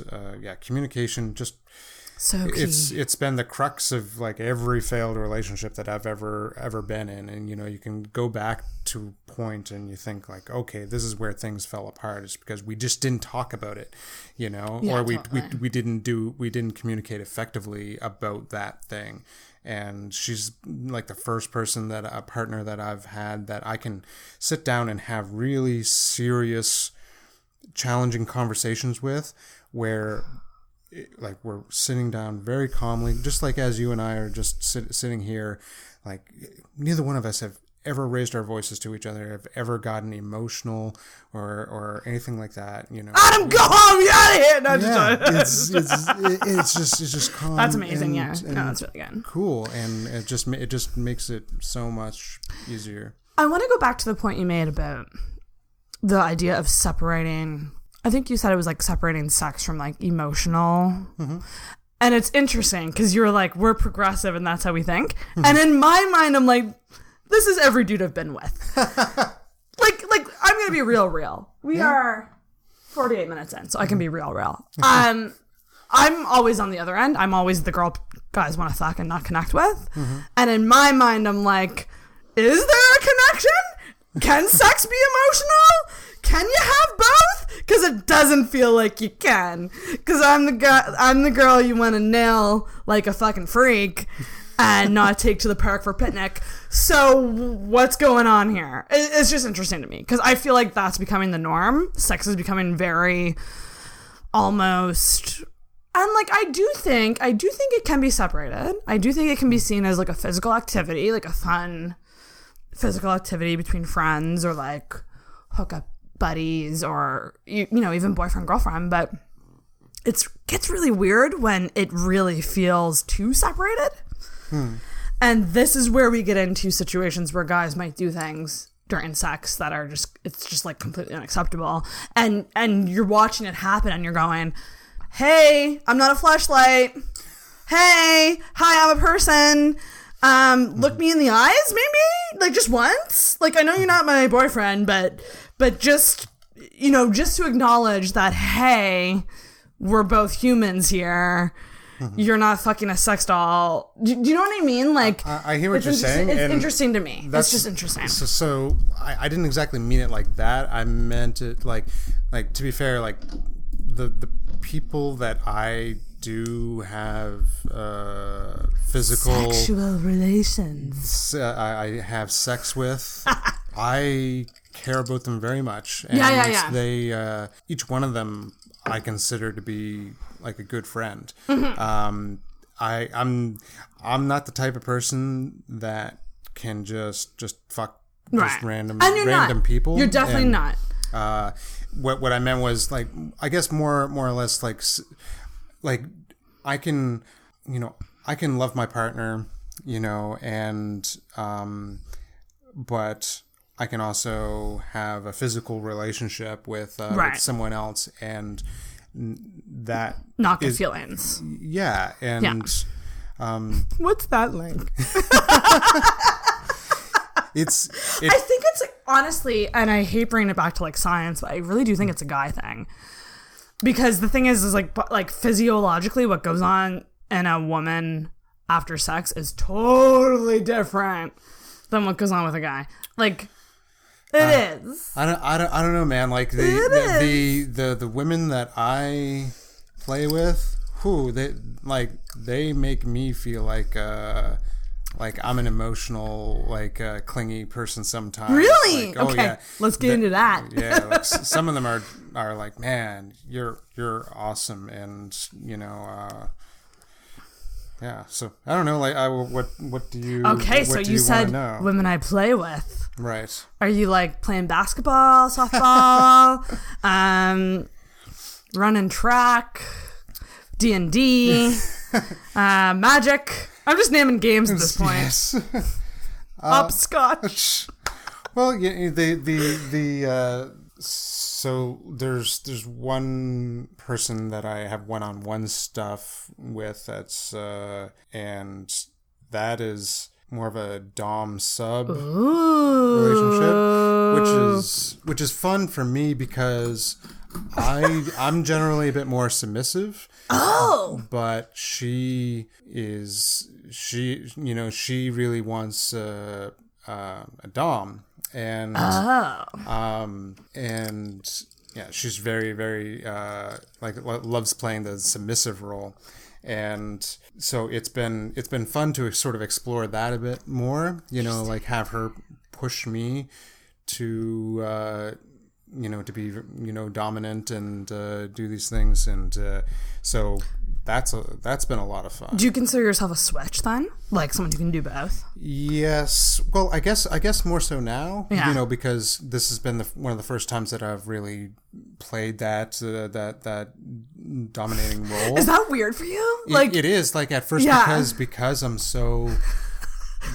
Speaker 3: communication just.
Speaker 2: So key.
Speaker 3: It's been the crux of like every failed relationship that I've ever been in, and you can go back to a point and you think like, okay, this is where things fell apart. It's because we just didn't talk about it, or we didn't communicate effectively about that thing. And she's like the first a partner that I've had that I can sit down and have really serious, challenging conversations with, where like we're sitting down very calmly, just like as you and I are just sitting here, like neither one of us have ever raised our voices to each other, have ever gotten emotional or anything like that.
Speaker 2: Adam, go home, you out of here. No,
Speaker 3: it's just calm.
Speaker 2: That's amazing.
Speaker 3: And
Speaker 2: no, that's really good.
Speaker 3: Cool, and it just makes it so much easier.
Speaker 2: I want to go back to the point you made about the idea of separating. I think you said it was like separating sex from like emotional. Mm-hmm. And it's interesting because you're like, we're progressive and that's how we think. Mm-hmm. And in my mind, I'm like, this is every dude I've been with. like I'm going to be real. We are 48 minutes in, so I can be real. I'm always on the other end. I'm always the girl guys want to fuck and not connect with. Mm-hmm. And in my mind, I'm like, is there a connection? Can sex be emotional? Can you have both? Because it doesn't feel like you can. Because I'm the girl you want to nail like a fucking freak and not take to the park for a picnic. So what's going on here? It's just interesting to me because I feel like that's becoming the norm. Sex is becoming very almost. And like I do think it can be separated. I do think it can be seen as like a physical activity, like a fun physical activity between friends or like hookup buddies or even boyfriend girlfriend, but it gets really weird when it really feels too separated. And this is where we get into situations where guys might do things during sex that are it's just like completely unacceptable. And you're watching it happen and you're going, hey, I'm not a fleshlight. Hey, hi, I'm a person. Look me in the eyes, maybe? Like, just once? Like, I know you're not my boyfriend, but just, just to acknowledge that, hey, we're both humans here. You're not fucking a sex doll. Do you know what I mean? Like,
Speaker 3: I hear what you're saying.
Speaker 2: It's interesting to me. That's just interesting.
Speaker 3: So I didn't exactly mean it like that. I meant it like to be fair, like the people that I do have physical
Speaker 2: sexual relations.
Speaker 3: I have sex with. I care about them very much. And
Speaker 2: yeah.
Speaker 3: They each one of them I consider to be like a good friend. I'm not the type of person that can just fuck just random people.
Speaker 2: You're definitely not.
Speaker 3: What I meant was like, I guess more or less like I can love my partner, and but I can also have a physical relationship with someone else, and that
Speaker 2: not good feelings.
Speaker 3: Yeah, and
Speaker 2: what's that like?
Speaker 3: I
Speaker 2: think it's like, honestly, and I hate bringing it back to like science, but I really do think it's a guy thing. Because the thing is like physiologically, what goes on in a woman after sex is totally different than what goes on with a guy. Like, it is.
Speaker 3: I don't know, man. Like the women that I play with, they make me feel like I'm an emotional, clingy person sometimes.
Speaker 2: Really?
Speaker 3: Like,
Speaker 2: okay. Yeah. Let's get into that.
Speaker 3: Yeah. Like, some of them are like, man, you're awesome, and yeah. So I don't know. Like, what do you?
Speaker 2: Okay, so you said women I play with.
Speaker 3: Right.
Speaker 2: Are you like playing basketball, softball, running track, D&D, Magic? I'm just naming games at this point. Yes. Hopscotch.
Speaker 3: Well, so there's one person that I have one-on-one stuff with that's and that is more of a dom sub relationship, which is fun for me because I'm generally a bit more submissive.
Speaker 2: Oh,
Speaker 3: but she really wants a dom, and and yeah, she's very very loves playing the submissive role. And so it's been fun to sort of explore that a bit more, like have her push me to to be dominant and do these things, and so that's been a lot of fun.
Speaker 2: Do you consider yourself a switch then, like someone who can do both?
Speaker 3: Yes. Well, I guess more so now,
Speaker 2: yeah.
Speaker 3: Because this has been one of the first times that I've really played that dominating role.
Speaker 2: Is that weird for you?
Speaker 3: It is, like, at first, because I'm so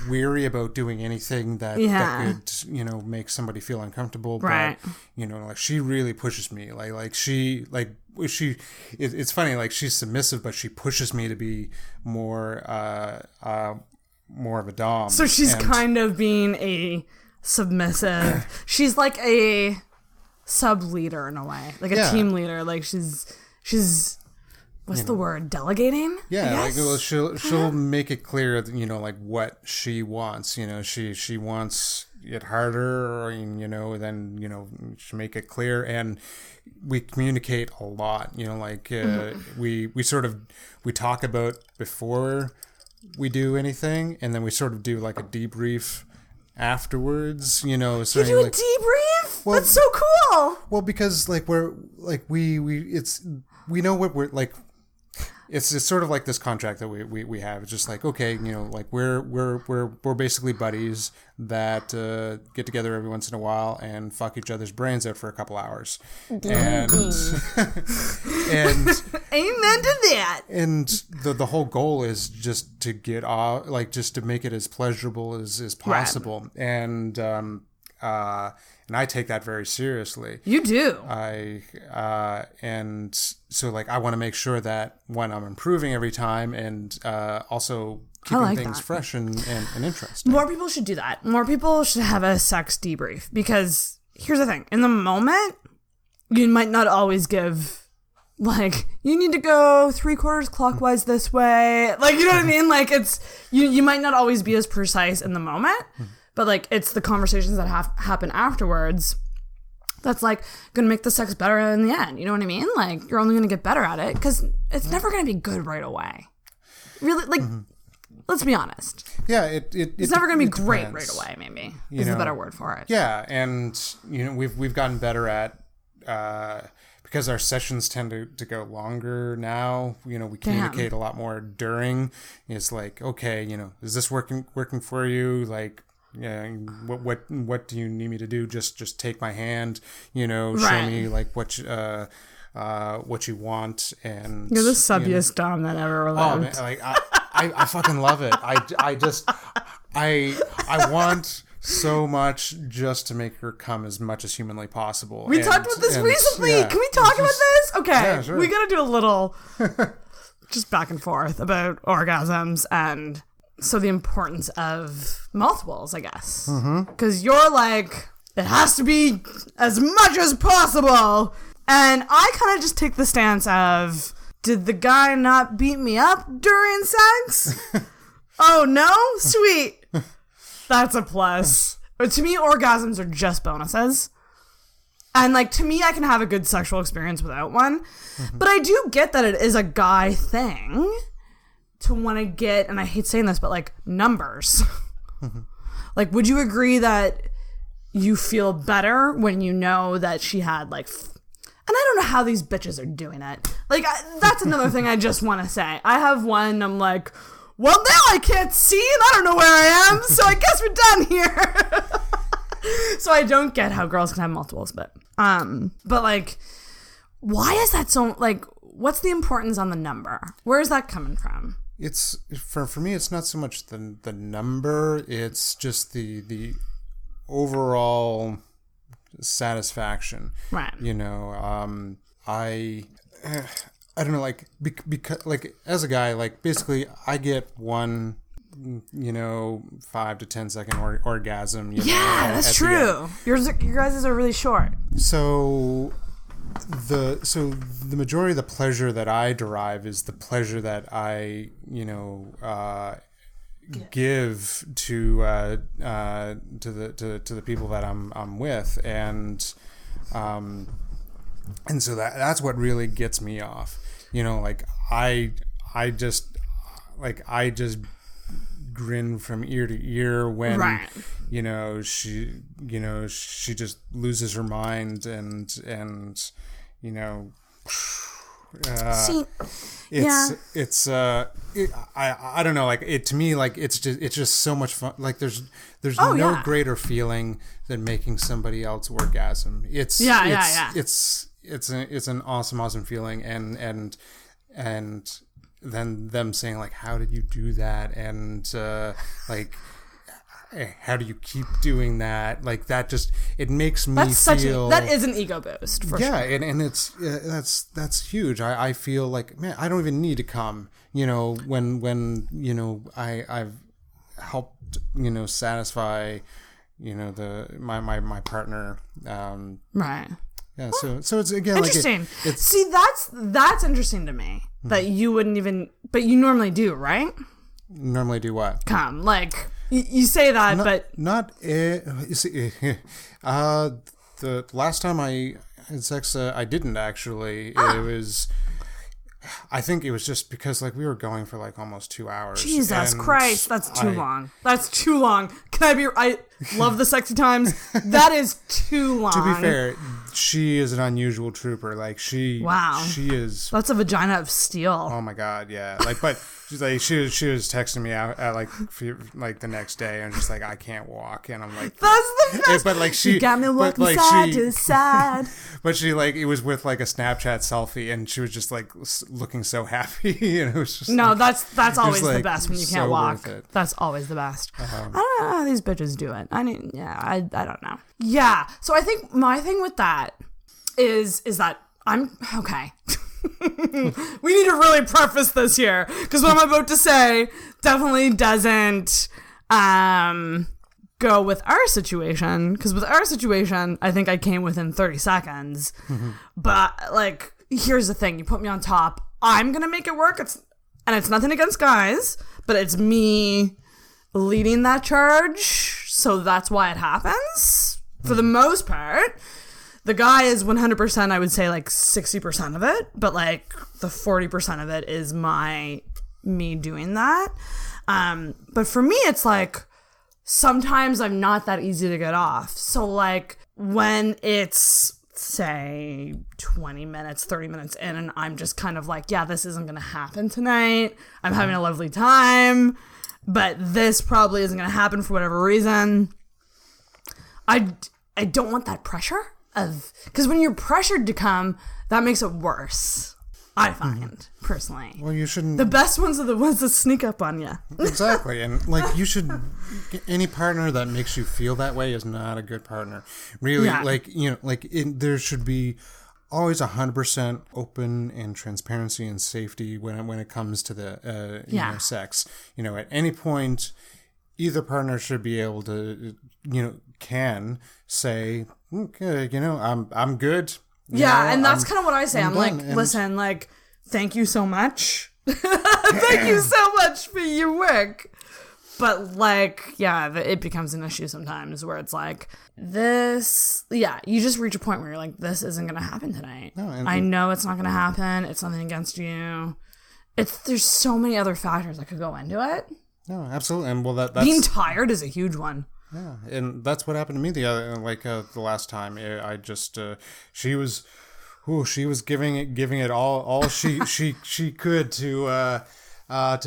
Speaker 3: weary about doing anything that could make somebody feel uncomfortable,
Speaker 2: right?
Speaker 3: But like, she really pushes me, it's funny, like, she's submissive, but she pushes me to be more of a dom.
Speaker 2: So she's kind of being a submissive. She's like a sub leader in a way, like a team leader. Like she's what's the word? Delegating?
Speaker 3: Yeah, like, well, she'll make it clear, like, what she wants. She wants it harder, or then she make it clear, and we communicate a lot. We talk about before we do anything, and then we sort of do like a debrief afterwards. You do a
Speaker 2: debrief? Well, that's so cool.
Speaker 3: Well, because we know what we're like. it's sort of like this contract that we have. It's just like, okay, you know, like we're basically buddies that get together every once in a while and fuck each other's brains out for a couple hours. And and
Speaker 2: amen to that.
Speaker 3: And the whole goal is just to get off, like just to make it as pleasurable as possible. Right. And I take that very seriously.
Speaker 2: You do.
Speaker 3: And so like I want to make sure that one, I'm improving every time, and also keeping things fresh and interesting.
Speaker 2: More people should do that. More people should have a sex debrief, because here's the thing: in the moment, you might not always give, like, you need to go 3/4 clockwise this way. Like, you know what I mean? Like, it's you might not always be as precise in the moment. But, like, it's the conversations that happen afterwards that's, like, going to make the sex better in the end. You know what I mean? Like, you're only going to get better at it, because it's never going to be good right away. Really, like, let's be honest.
Speaker 3: Yeah,
Speaker 2: it's never going to be great right away, maybe, is the better word for it.
Speaker 3: Yeah, and, you know, we've gotten better at, because our sessions tend to go longer now, you know, we communicate a lot more during. It's like, okay, you know, is this working for you? Like, yeah, what do you need me to do? Just take my hand, you know, show me like what you want. And
Speaker 2: you're the subbiest dom that ever lived.
Speaker 3: Oh man, like I fucking love it. I want so much just to make her come as much as humanly possible.
Speaker 2: We talked about this recently. Yeah, can we talk about this? Okay, yeah, sure. We gotta do a little just back and forth about orgasms and. So the importance of multiples, I guess. Because you're like, it has to be as much as possible. And I kind of just take the stance of, did the guy not beat me up during sex? Oh, no? Sweet. That's a plus. But to me, orgasms are just bonuses. And, like, to me, I can have a good sexual experience without one. But I do get that it is a guy thing to want to get, and I hate saying this, but like numbers. Like, would you agree that you feel better when you know that she had like, and I don't know how these bitches are doing it. Like, that's another thing I just want to say. I have one, I'm like, well, now I can't see and I don't know where I am, so I guess we're done here. So I don't get how girls can have multiples, but like, why is that so, like, what's the importance on the number? Where is that coming from?
Speaker 3: It's for me, it's not so much the number, it's just the overall satisfaction. Right. You know, I don't know, like, because, like, as a guy, like, basically I get one, you know, 5 to 10 second orgasm. You know,
Speaker 2: that's true. Your guys are really short.
Speaker 3: So the majority of the pleasure that I derive is the pleasure that I, you know, give to the people that I'm with, and so that's what really gets me off. You know, like I just grin from ear to ear when you know she just loses her mind, and you know, I don't know, like, it to me, like, it's just so much fun. Like, there's no greater feeling than making somebody else orgasm. It's an awesome feeling, and then them saying, like, how did you do that, and like, how do you keep doing that? Like, that just, it makes me feel...
Speaker 2: that is an ego boost, for sure.
Speaker 3: Yeah, and it's that's huge. I feel like, man, I don't even need to come, you know, when you know, I've helped, you know, satisfy, you know, my partner.
Speaker 2: Right.
Speaker 3: Yeah, so it's, again,
Speaker 2: interesting.
Speaker 3: Like,
Speaker 2: see, that's interesting to me, that you wouldn't even, but you normally do, right?
Speaker 3: Normally do what?
Speaker 2: Come, like, you say that, but
Speaker 3: not. You see, the last time I had sex, I didn't actually. It was, I think it was just because, like, we were going for like almost 2 hours.
Speaker 2: Jesus Christ, that's too long. That's too long. Can I be? Love the sexy times. That is too long.
Speaker 3: To be fair, she is an unusual trooper. Like she is.
Speaker 2: That's a vagina of steel.
Speaker 3: Oh my God, yeah. Like, but she's like she was texting me out at like the next day and just like I can't walk, and I'm like
Speaker 2: that's the best.
Speaker 3: But like she
Speaker 2: you got me walking side to side.
Speaker 3: But she like it was with like a Snapchat selfie, and she was just like looking so happy. And it was just
Speaker 2: that's always
Speaker 3: like,
Speaker 2: the best when you can't walk. That's always the best. I don't know how these bitches do it. I don't know. Yeah. So I think my thing with that is that I'm okay. We need to really preface this here because what I'm about to say definitely doesn't go with our situation, because with our situation I think I came within 30 seconds. But like, here's the thing, you put me on top, I'm gonna make it work. It's nothing against guys, but it's me leading that charge, so that's why it happens for the most part. The guy is 100%, I would say like 60% of it, but like the 40% of it is me doing that. But for me, it's like sometimes I'm not that easy to get off. So like when it's say 20 minutes, 30 minutes in, and I'm just kind of like, yeah, this isn't going to happen tonight. I'm having a lovely time, but this probably isn't going to happen for whatever reason. I don't want that pressure. Because when you're pressured to come, that makes it worse, I find, personally.
Speaker 3: Well, you shouldn't.
Speaker 2: The best ones are the ones that sneak up on you.
Speaker 3: Exactly. And like, you should, any partner that makes you feel that way is not a good partner. Really, like, you know, like there should be always 100% open and transparency and safety when it comes to the you know, sex. You know, at any point, either partner should be able to, you know, can say, okay, you know, I'm good. You know,
Speaker 2: and that's kind of what I say. I'm like, listen, like, thank you so much. Thank you so much for your work. But like, yeah, it becomes an issue sometimes where it's like, you just reach a point where you're like, this isn't going to happen tonight. No, I know it's not going to happen. It's nothing against you. There's so many other factors that could go into it.
Speaker 3: No, absolutely. And well, that's
Speaker 2: being tired is a huge one.
Speaker 3: Yeah, and that's what happened to me the last time. I just she was giving it all she could to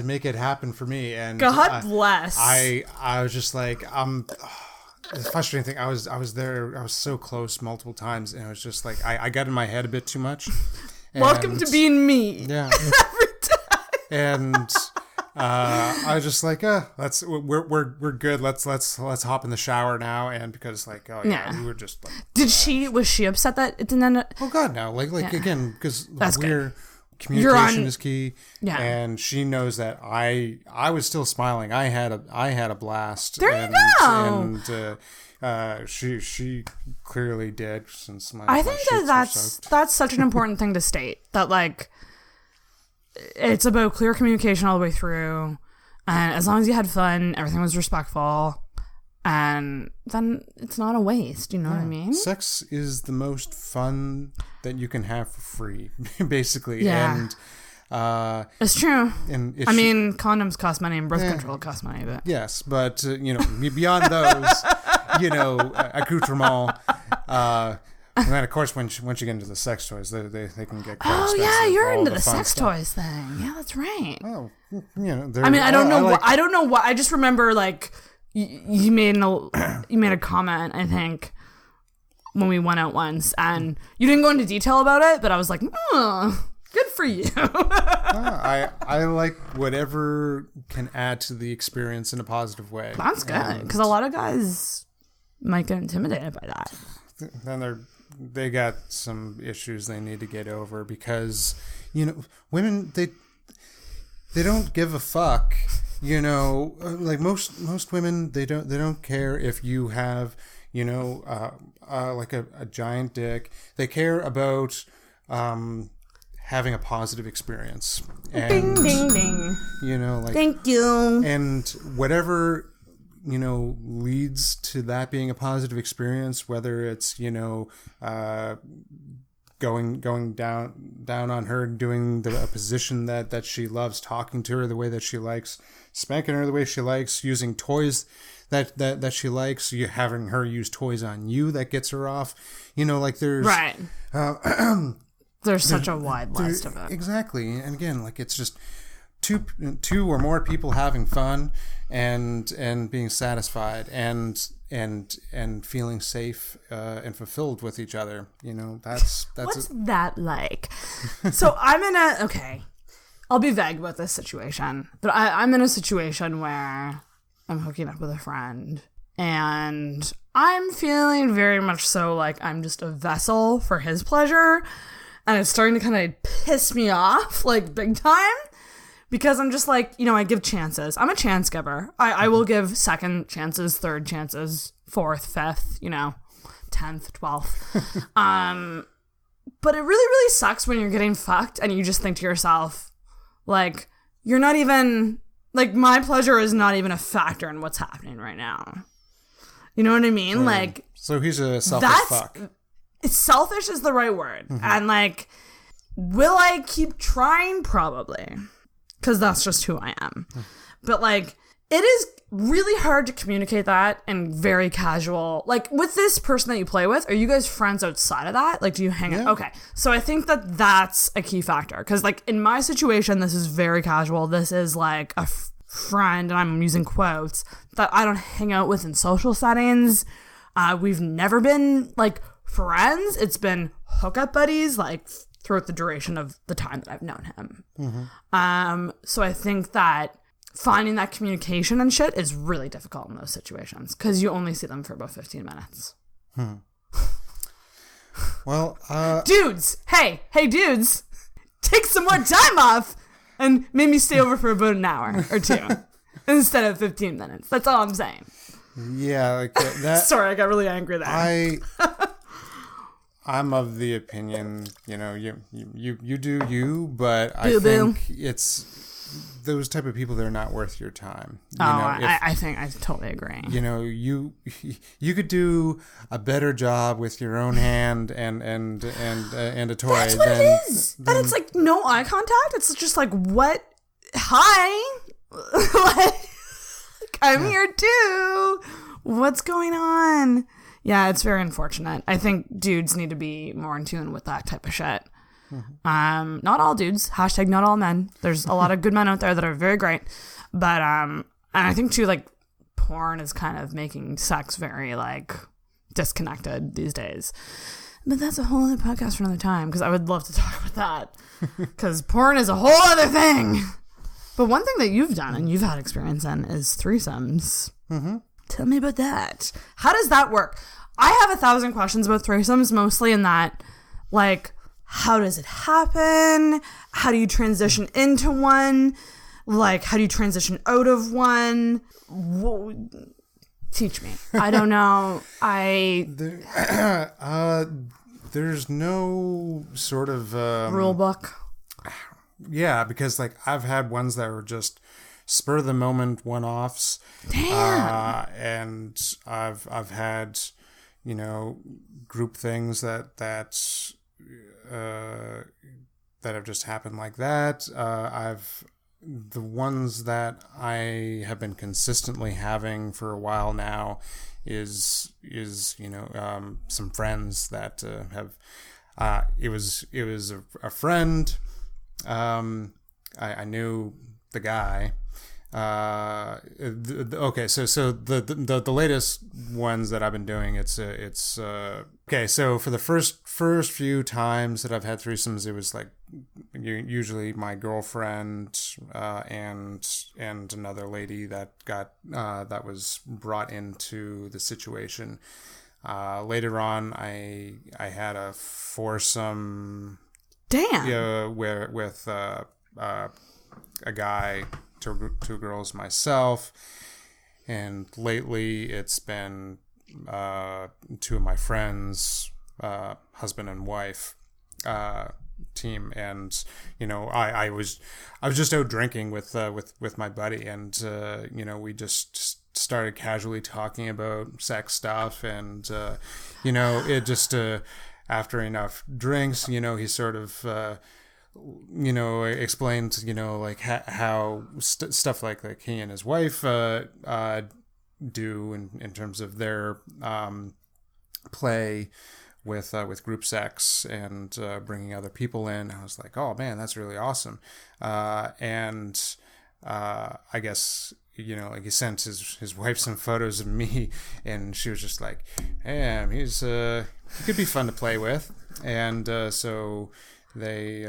Speaker 3: make it happen for me. And
Speaker 2: God bless.
Speaker 3: I was just like, the frustrating thing, I was there, I was so close multiple times, and it was just like I got in my head a bit too much.
Speaker 2: Welcome to being me.
Speaker 3: Yeah.
Speaker 2: Every time.
Speaker 3: And I was just like, we're good. Let's hop in the shower now. And because like, we were just like,
Speaker 2: was she upset that it didn't end up?
Speaker 3: Oh God, no. Like again, because communication is key. Yeah. And she knows that I was still smiling. I had a blast.
Speaker 2: There you go.
Speaker 3: And she clearly did, since
Speaker 2: I think that's such an important thing to state, that like, it's about clear communication all the way through, and as long as you had fun, everything was respectful, and then it's not a waste. You know what I mean?
Speaker 3: Sex is the most fun that you can have for free, basically.
Speaker 2: Yeah.
Speaker 3: And
Speaker 2: it's true. And condoms cost money and birth control costs money, but
Speaker 3: yes, but you know, beyond those, you know, accoutrements. And then, of course, once you get into the sex toys, they can get quite expensive.
Speaker 2: Oh, yeah, you're into the sex toys thing. Yeah, that's right.
Speaker 3: Oh, you know.
Speaker 2: I don't know. I don't know what. I just remember, like, you made a comment, I think, when we went out once, and you didn't go into detail about it, but I was like, good for you.
Speaker 3: I like whatever can add to the experience in a positive way.
Speaker 2: That's good, because a lot of guys might get intimidated by that.
Speaker 3: Then they got some issues they need to get over, because, you know, women, they don't give a fuck, you know, like most women, they don't care if you have, you know, like a giant dick. They care about having a positive experience. And,
Speaker 2: ding ding ding.
Speaker 3: You know, like,
Speaker 2: thank you.
Speaker 3: And whatever, you know, leads to that being a positive experience, whether it's, you know, going down on her, doing a position that she loves, talking to her the way that she likes, spanking her the way she likes, using toys that she likes, you having her use toys on you that gets her off. Like there's
Speaker 2: right. There's such a wide list of it.
Speaker 3: Exactly. And again, like it's just two or more people having fun and being satisfied and feeling safe and fulfilled with each other. That's
Speaker 2: what's that like? So I'll be vague about this situation, but I'm in a situation where I'm hooking up with a friend and I'm feeling very much so like I'm just a vessel for his pleasure, and it's starting to kind of piss me off like big time. Because I'm just like, I give chances. I'm a chance giver. I will give second chances, third chances, fourth, fifth, 10th, 12th. But it really, really sucks when you're getting fucked and you just think to yourself, like, you're not even, like, my pleasure is not even a factor in what's happening right now. You know what I mean? Like,
Speaker 3: so he's a selfish fuck.
Speaker 2: Selfish is the right word. Mm-hmm. And, like, will I keep trying? Probably. Because that's just who I am. But, like, it is really hard to communicate that in very casual. Like, with this person that you play with, are you guys friends outside of that? Like, do you hang out? Okay. So I think that that's a key factor. Because, like, in my situation, this is very casual. This is, like, a friend, and I'm using quotes, that I don't hang out with in social settings. We've never been, like, friends. It's been hookup buddies, like, throughout the duration of the time that I've known him. Mm-hmm. So I think that finding that communication and shit is really difficult in those situations because you only see them for about 15 minutes.
Speaker 3: Well,
Speaker 2: dudes, hey dudes, take some more time off and maybe stay over for about an hour or two instead of 15 minutes. That's all I'm saying.
Speaker 3: Yeah, like that.
Speaker 2: Sorry, I got really angry there.
Speaker 3: I'm of the opinion, you do you, but I think it's those type of people that are not worth your time.
Speaker 2: I think I totally agree.
Speaker 3: You could do a better job with your own hand and a toy.
Speaker 2: That's what it is. And it's like no eye contact. It's just like what? Hi, like, I'm here too. What's going on? Yeah, it's very unfortunate. I think dudes need to be more in tune with that type of shit. Mm-hmm. Not all dudes. # not all men. There's a lot of good men out there that are very great. But, and I think too, like, porn is kind of making sex very, like, disconnected these days. But that's a whole other podcast for another time, because I would love to talk about that. Because porn is a whole other thing. But one thing that you've done and you've had experience in is threesomes. Mm-hmm. Tell me about that. How does that work? I have 1,000 questions about threesomes, mostly in that, like, how does it happen? How do you transition into one? Like, how do you transition out of one? Teach me. I don't know.
Speaker 3: There's no sort of
Speaker 2: rule book.
Speaker 3: Yeah, because like I've had ones that were just spur of the moment one-offs.
Speaker 2: Damn.
Speaker 3: And I've had, group things that have just happened like that. The ones that I have been consistently having for a while now is some friends that have it was a friend. I knew the guy. Okay, so the latest ones that I've been doing, it's okay. So for the first few times that I've had threesomes, it was like usually my girlfriend and another lady that that was brought into the situation. Later on, I had a foursome.
Speaker 2: Damn.
Speaker 3: Yeah, with a guy. Two girls, myself, and lately it's been two of my friends, husband and wife team, and I was just out drinking with my buddy, and we just started casually talking about sex stuff, and it just after enough drinks, he sort of explained like how stuff like he and his wife do in terms of their play with group sex and bringing other people in. I was like, oh man, that's really awesome. And I guess like he sent his wife some photos of me, and she was just like, "Hey, he could be fun to play with." And so they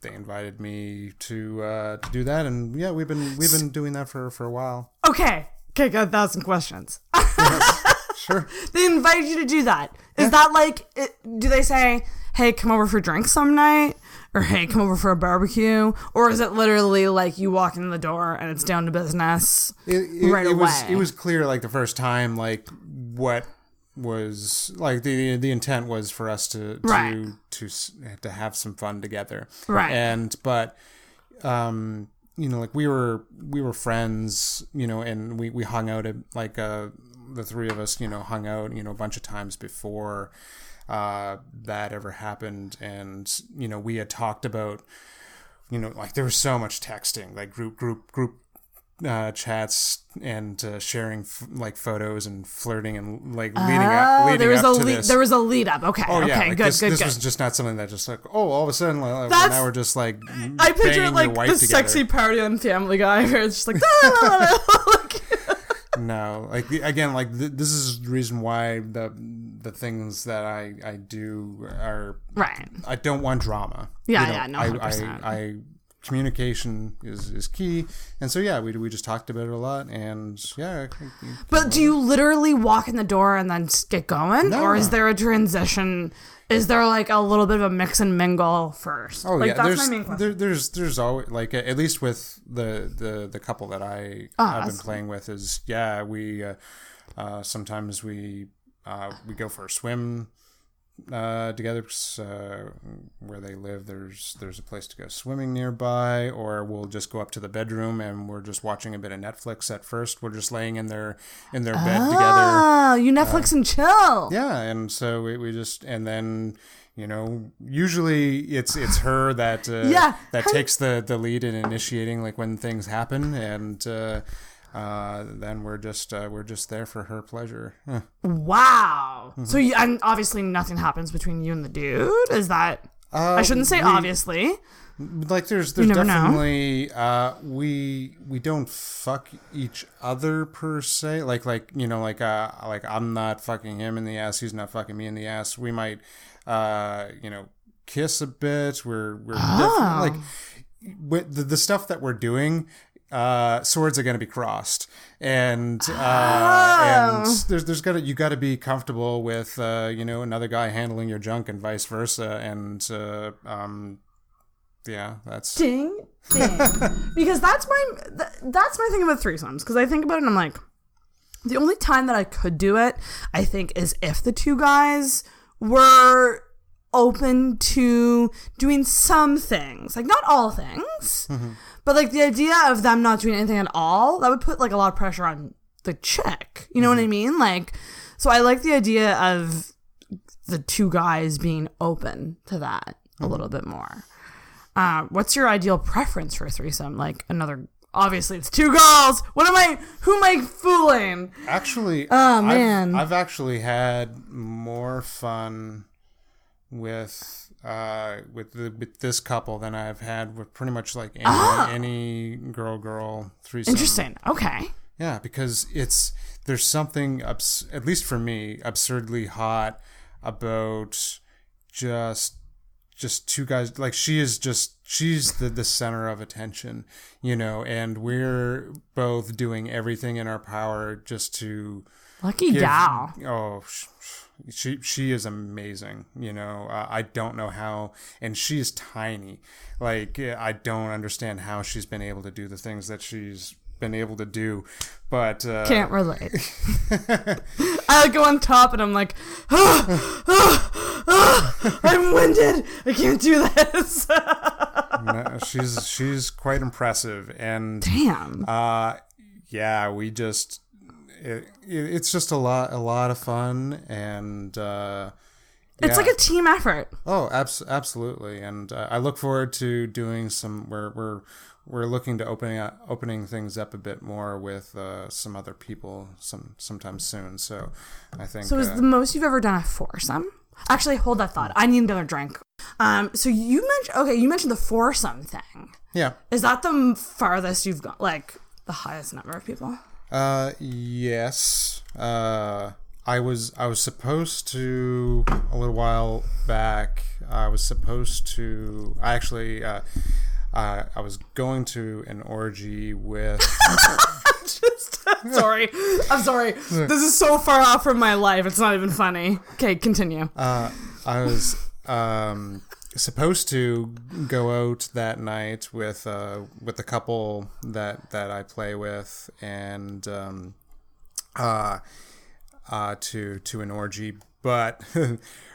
Speaker 3: invited me to do that, and yeah, we've been doing that for a while.
Speaker 2: Okay, got 1,000 questions.
Speaker 3: Yes, sure.
Speaker 2: They invite you to do that. Is that like, do they say, hey, come over for drinks some night? Or hey, come over for a barbecue? Or is it literally like you walk in the door and it's down to business right away?
Speaker 3: It was clear like the first time, like what was like the intent was for us to have some fun together.
Speaker 2: Right.
Speaker 3: But like we were friends, and we hung out at like the three of us, hung out, a bunch of times before that ever happened. And, we had talked about, like there was so much texting, like group chats and sharing like photos and flirting and like leading up to this.
Speaker 2: There was a lead up. Okay.
Speaker 3: Oh, yeah.
Speaker 2: Okay.
Speaker 3: Like
Speaker 2: Good.
Speaker 3: This was just not something that just like, all of a sudden, now we're just like,
Speaker 2: I picture it like the
Speaker 3: together.
Speaker 2: sexy party on Family Guy where it's just like,
Speaker 3: no, like again, like this is the reason why the things that I do are
Speaker 2: right.
Speaker 3: I don't want drama.
Speaker 2: Yeah, no, 100%.
Speaker 3: I communication is key, and so yeah, we just talked about it a lot, and yeah.
Speaker 2: But do you literally walk in the door and then get going,
Speaker 3: No.
Speaker 2: or is there a transition? Is there like a little bit of a mix and mingle first?
Speaker 3: Oh
Speaker 2: like,
Speaker 3: yeah,
Speaker 2: that's my main question.
Speaker 3: there's always like at least with the couple that I've been playing with is we sometimes we go for a swim together because where they live there's a place to go swimming nearby, or we'll just go up to the bedroom and we're just watching a bit of Netflix at first. We're just laying in their bed together.
Speaker 2: Oh, you Netflix and chill.
Speaker 3: Yeah, and so we just, and then usually it's her that takes the lead in initiating like when things happen, and then we're just there for her pleasure.
Speaker 2: Wow. Mm-hmm. So and obviously nothing happens between you and the dude. Is that? I shouldn't say obviously.
Speaker 3: Like there's definitely we don't fuck each other per se. Like I'm not fucking him in the ass. He's not fucking me in the ass. We might kiss a bit. We're definitely like the stuff that we're doing. Swords are going to be crossed, and there's you got to be comfortable with another guy handling your junk and vice versa, and that's
Speaker 2: ding. Because that's my thing about threesomes, because I think about it and I'm like, the only time that I could do it, I think, is if the two guys were open to doing some things, like not all things. Mm-hmm. But, like, the idea of them not doing anything at all, that would put, like, a lot of pressure on the chick. You know what I mean? Like, so I like the idea of the two guys being open to that a little bit more. What's your ideal preference for a threesome? Like, obviously, it's two girls. Who am I fooling?
Speaker 3: Actually,
Speaker 2: man.
Speaker 3: I've actually had more fun with this couple than I've had with pretty much like any girl threesome.
Speaker 2: Interesting. Okay.
Speaker 3: Yeah, because there's something at least for me absurdly hot about just two guys. Like she's the center of attention, and we're both doing everything in our power just to
Speaker 2: gal.
Speaker 3: Oh, she is amazing. I don't know how, and she's tiny. Like I don't understand how she's been able to do the things that she's been able to do, but
Speaker 2: can't relate. I go on top and I'm like, I'm winded. I can't do this.
Speaker 3: No, she's quite impressive, and
Speaker 2: damn.
Speaker 3: We just. It's just a lot of fun, and
Speaker 2: It's like a team effort.
Speaker 3: Oh, absolutely. And I look forward to doing some. We're looking to opening things up a bit more with some other people sometime soon. So I think.
Speaker 2: So is the most you've ever done a foursome? Actually, hold that thought. I need another drink. So you mentioned the foursome thing.
Speaker 3: Yeah.
Speaker 2: Is that the farthest you've got? Like the highest number of people?
Speaker 3: Yes. I was supposed to a little while back. I was going to an orgy with.
Speaker 2: I'm sorry. This is so far off from my life. It's not even funny. Okay, continue.
Speaker 3: I was supposed to go out that night with the couple that I play with, and to an orgy, but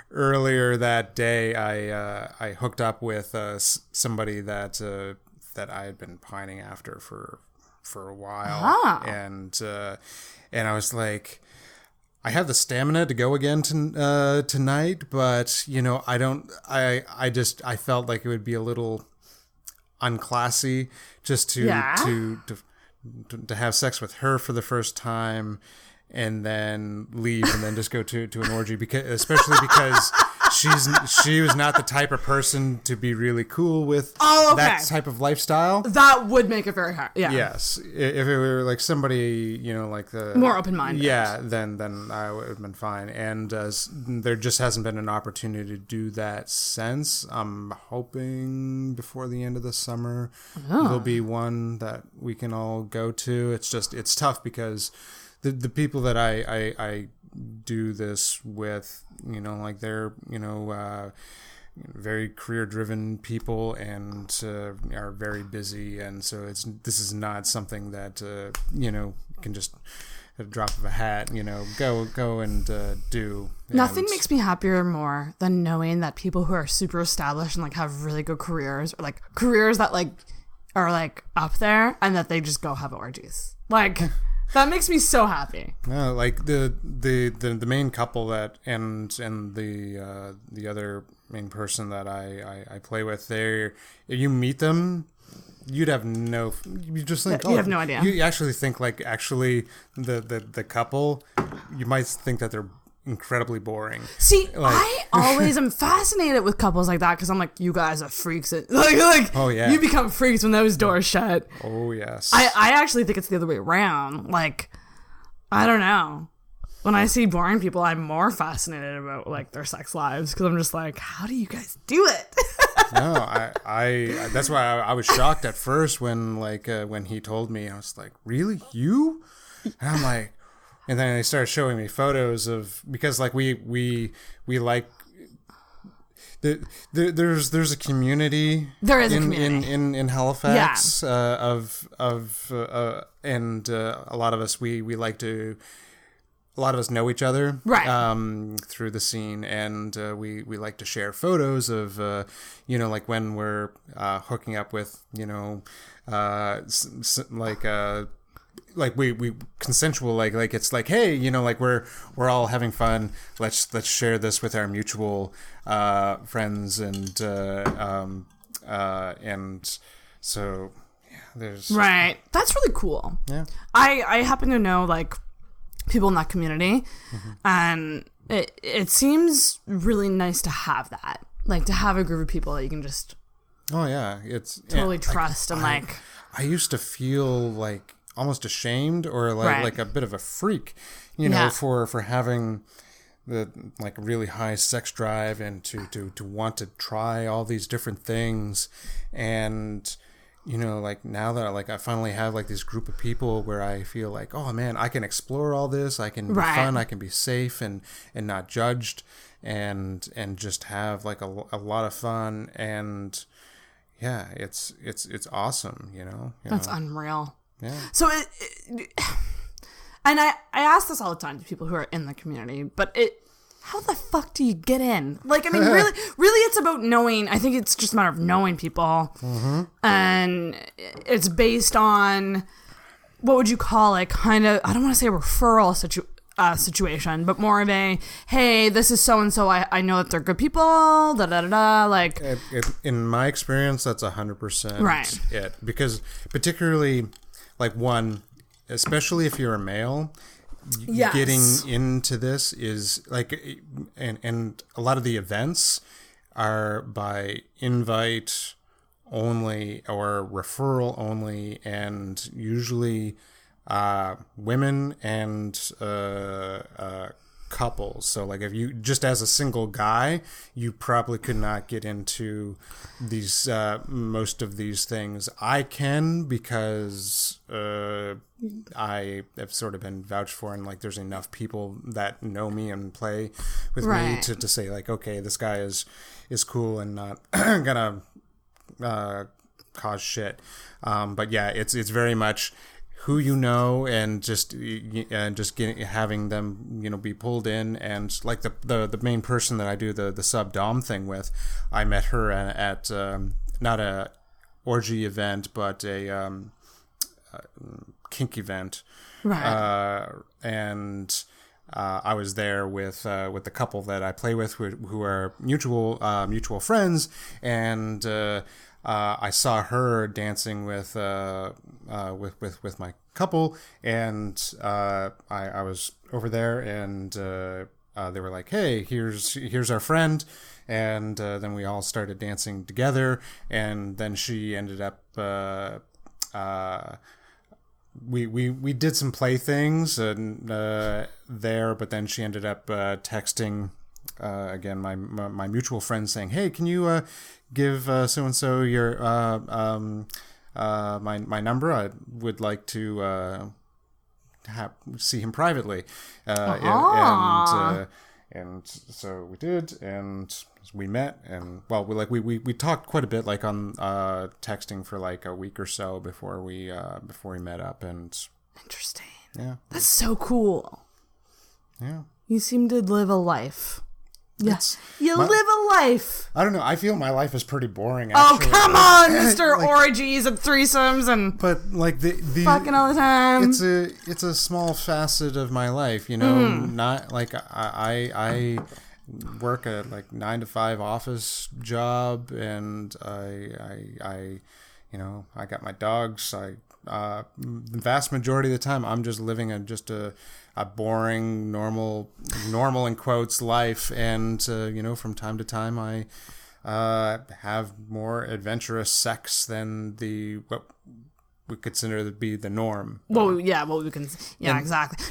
Speaker 3: earlier that day I hooked up with somebody that I had been pining after for a while, and I was like, I have the stamina to go again tonight, but I felt like it would be a little unclassy just to have sex with her for the first time and then leave and then just go to an orgy, especially because she was not the type of person to be really cool with that type of lifestyle.
Speaker 2: That would make it very hard. Yeah.
Speaker 3: Yes. If it were like somebody, like the
Speaker 2: more open-minded.
Speaker 3: Yeah, then I would have been fine. And there just hasn't been an opportunity to do that since. I'm hoping before the end of the summer there'll be one that we can all go to. It's tough because the people that I do this with, like they're, very career-driven people and are very busy, and so this is not something that can just at a drop of a hat, go and do.
Speaker 2: Nothing makes me happier more than knowing that people who are super established and like have really good careers, or like careers that like are like up there, and that they just go have orgies. Like that makes me so happy.
Speaker 3: No, like the main couple that and the other main person that I play with, if you meet them, you just think
Speaker 2: you have no idea.
Speaker 3: You actually think like the couple, you might think that they're incredibly boring.
Speaker 2: See, I always am fascinated with couples like that because I'm like, you guys are freaks. Like,
Speaker 3: oh yeah,
Speaker 2: you become freaks when those doors shut.
Speaker 3: Oh yes.
Speaker 2: I actually think it's the other way around. Like, I don't know. When I see boring people, I'm more fascinated about like their sex lives because I'm just like, how do you guys do it?
Speaker 3: No, I that's why I was shocked at first when he told me. I was like, really, you? And I'm like. And then they started showing me photos of, because like we like there's a community.
Speaker 2: There is a community
Speaker 3: in Halifax, and a lot of us we like to. A lot of us know each other,
Speaker 2: right?
Speaker 3: Through the scene, and we like to share photos of like when we're hooking up with like we consensual, like it's like, hey, like we're all having fun, let's share this with our mutual friends, and so yeah, there's
Speaker 2: right. That's really cool.
Speaker 3: Yeah,
Speaker 2: I happen to know like people in that community, and it seems really nice to have that, like to have a group of people that you can just
Speaker 3: it's
Speaker 2: totally trust. I
Speaker 3: used to feel like almost ashamed or like a bit of a freak, for having the like really high sex drive and to want to try all these different things, and like now that I finally have like this group of people where I feel like, oh man, I can explore all this, I can be fun, I can be safe and not judged, and just have like a lot of fun, and yeah, it's awesome,
Speaker 2: That's unreal.
Speaker 3: Yeah.
Speaker 2: So and I ask this all the time to people who are in the community, but how the fuck do you get in? Like, I mean, really it's about knowing. I think it's just a matter of knowing people, and it's based on, what would you call it? Kind of, I don't want to say a referral situation, but more of a, hey, this is so and so. I know that they're good people. Da da da da. Like,
Speaker 3: in my experience, that's 100%
Speaker 2: right.
Speaker 3: it. Because particularly, like, one, especially if you're a male,
Speaker 2: yes.
Speaker 3: getting into this is like, and a lot of the events are by invite only or referral only, and usually women and couples. So like if you just as a single guy, you probably could not get into these most of these things. I can, because I have sort of been vouched for, and like there's enough people that know me and play with
Speaker 2: right.
Speaker 3: me to say like, okay, this guy is cool and not gonna cause shit. But yeah, it's very much who you know, and just having them, you know, be pulled in. And like the main person that I do the sub dom thing with, I met her at not a orgy event, but a kink event,
Speaker 2: right?
Speaker 3: And I was there with the couple that I play with, who are mutual friends, and I saw her dancing with my couple, and I was over there, and they were like, "Hey, here's our friend," and then we all started dancing together, and then she ended up. We did some play things and there, but then she ended up texting again my mutual friend saying, "Hey, can you give so and so your my number? I would like to see him privately." And so we did, and we met, and well, we talked quite a bit, like on texting for like a week or so before we met up. And
Speaker 2: interesting.
Speaker 3: Yeah,
Speaker 2: that's so cool.
Speaker 3: Yeah,
Speaker 2: you seem to live a life. Yes, yeah. Live a life.
Speaker 3: I don't know. I feel my life is pretty boring. Actually.
Speaker 2: Oh, come on, Mr. Like, orgies and threesomes and
Speaker 3: like the
Speaker 2: fucking all the time.
Speaker 3: It's a small facet of my life, you know. Not like I work a like 9-to-5 office job, and I you know, I got my dogs. The vast majority of the time I'm just living a boring, normal in quotes life, and you know, from time to time I have more adventurous sex than what we consider to be the norm.
Speaker 2: Exactly.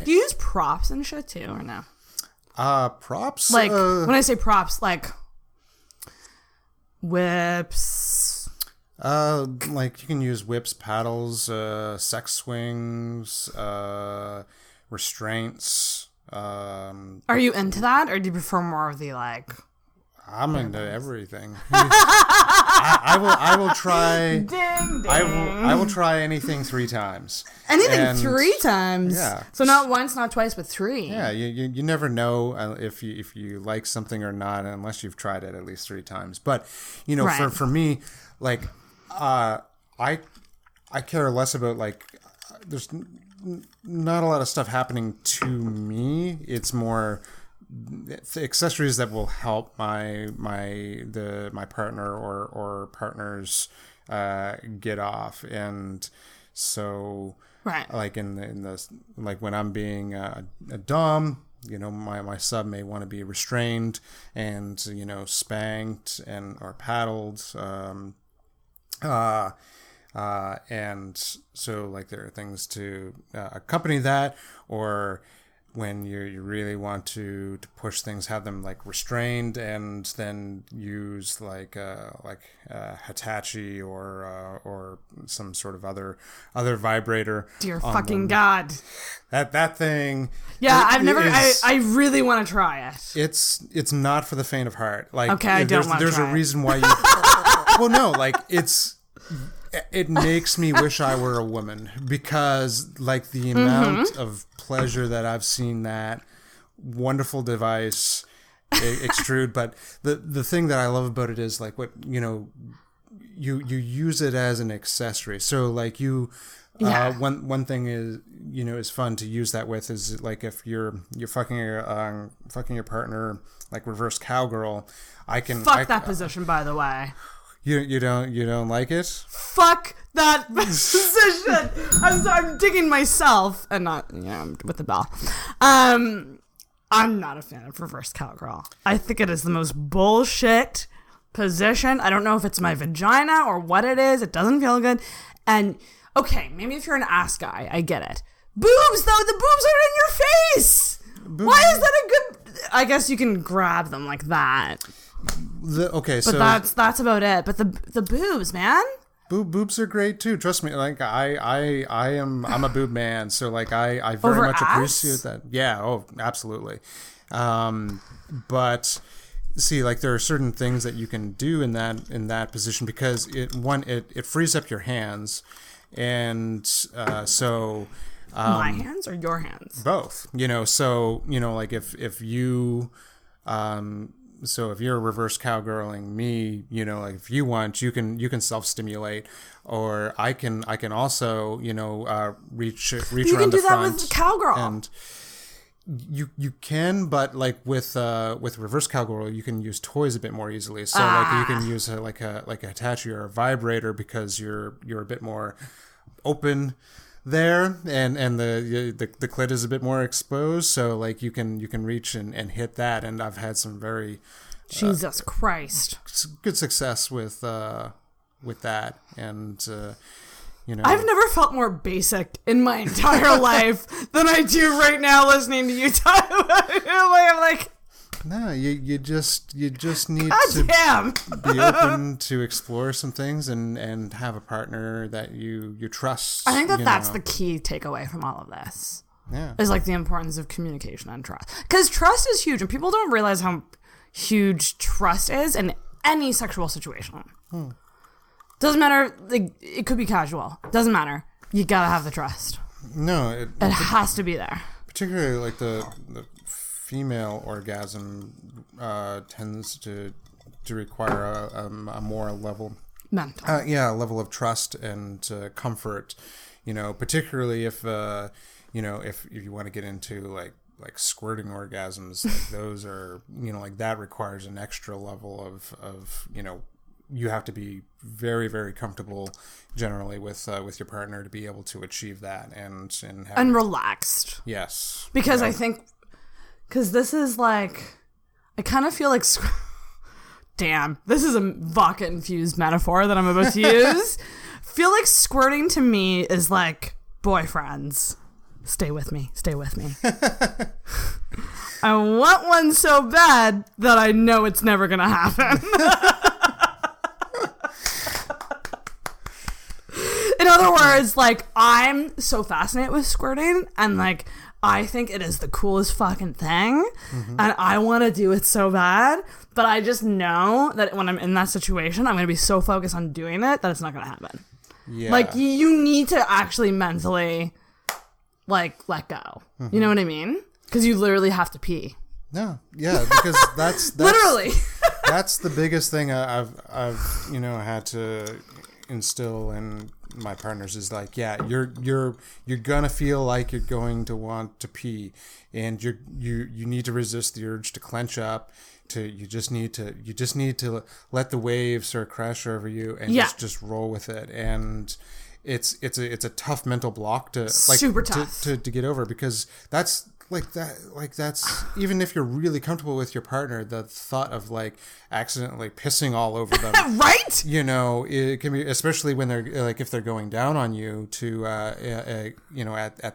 Speaker 2: Do you use props and shit too, or no?
Speaker 3: Props?
Speaker 2: Like when I say props, like whips.
Speaker 3: Like you can use whips, paddles, sex swings, restraints.
Speaker 2: Are you into that, or do you prefer more of the like?
Speaker 3: I'm into everything. I will try.
Speaker 2: Ding, ding.
Speaker 3: I will try anything 3 times.
Speaker 2: Anything 3 times.
Speaker 3: Yeah.
Speaker 2: So not once, not twice, but 3.
Speaker 3: Yeah. You never know if you like something or not unless you've tried it at least 3 times. But you know,
Speaker 2: right.
Speaker 3: for me, like I care less about like there's not a lot of stuff happening to me. It's more accessories that will help my partner or partners get off. And so
Speaker 2: right,
Speaker 3: like in the like when I'm being a dom, you know, my sub may want to be restrained and, you know, spanked or paddled, and so like there are things to accompany that, or when you really want to push things, have them like restrained, and then use like Hitachi or some sort of other vibrator.
Speaker 2: Dear fucking God.
Speaker 3: That thing.
Speaker 2: Yeah, I really want to try it.
Speaker 3: It's not for the faint of heart. Like,
Speaker 2: okay, I don't want to try
Speaker 3: There's a reason why you. Well, no, like it makes me wish I were a woman, because like the amount of pleasure that I've seen that wonderful device extrude. But the thing that I love about it is like what, you know, you use it as an accessory. So like you
Speaker 2: Yeah.
Speaker 3: One thing is, is fun to use that with is like if you're fucking your partner like reverse cowgirl,
Speaker 2: that position, by the way.
Speaker 3: You don't like it?
Speaker 2: Fuck that position. I'm digging myself and not with the bell. I'm not a fan of reverse cowgirl. I think it is the most bullshit position. I don't know if it's my vagina or what it is. It doesn't feel good. And okay, maybe if you're an ass guy, I get it. Boobs though, the boobs are in your face. Why is that a good? I guess you can grab them like that. But that's about it. But the boobs, man.
Speaker 3: Boobs are great too. Trust me. Like I'm a boob man, so like I very much appreciate that. Yeah. Oh, absolutely. But see, like there are certain things that you can do in that position because it frees up your hands, and so.
Speaker 2: My hands or your hands?
Speaker 3: Both. So like if you. So if you're reverse cowgirling me, like if you want, you can self-stimulate, or I can also, reach around the front. You can do that with
Speaker 2: cowgirl.
Speaker 3: And you can, but like with reverse cowgirl, you can use toys a bit more easily. So like you can use like a Hitachi or a vibrator because you're a bit more open there, and the clit is a bit more exposed, so like you can reach and hit that, and I've had some very
Speaker 2: Jesus Christ
Speaker 3: good success with that, and
Speaker 2: I've never felt more basic in my entire life than I do right now listening to you talk about it. I'm like
Speaker 3: no, you just need
Speaker 2: to
Speaker 3: be open to explore some things and have a partner that you trust.
Speaker 2: I think that's the key takeaway from all of this.
Speaker 3: Yeah.
Speaker 2: Is like the importance of communication and trust. Because trust is huge, and people don't realize how huge trust is in any sexual situation. Doesn't matter, like, it could be casual. Doesn't matter. You gotta have the trust.
Speaker 3: No.
Speaker 2: It has to be there.
Speaker 3: Particularly like the female orgasm tends to require a more level level of trust and comfort, particularly if if you want to get into like squirting orgasms, like those are like that requires an extra level of you have to be very, very comfortable generally with your partner to be able to achieve that and
Speaker 2: relaxed.
Speaker 3: Yes,
Speaker 2: because I think. Because this is like, I kind of feel like, damn, this is a vodka-infused metaphor that I'm about to use. Feel like squirting to me is like boyfriends. Stay with me. Stay with me. I want one so bad that I know it's never going to happen. In other words, like, I'm so fascinated with squirting, and like, I think it is the coolest fucking thing, and I want to do it so bad, but I just know that when I'm in that situation, I'm going to be so focused on doing it that it's not going to happen. Yeah. Like, you need to actually mentally, like, let go. You know what I mean? Because you literally have to pee.
Speaker 3: No, yeah, because that's
Speaker 2: literally.
Speaker 3: That's the biggest thing I've had to instill in my partners is like, yeah, you're gonna feel like you're going to want to pee, and you need to resist the urge to clench up. You just need to let the waves sort of crash over you and just roll with it. And it's a tough mental block to
Speaker 2: super tough
Speaker 3: to get over, because that's that's even if you're really comfortable with your partner, the thought of like accidentally pissing all over them,
Speaker 2: right?
Speaker 3: It can be, especially when they're like, if they're going down on you to at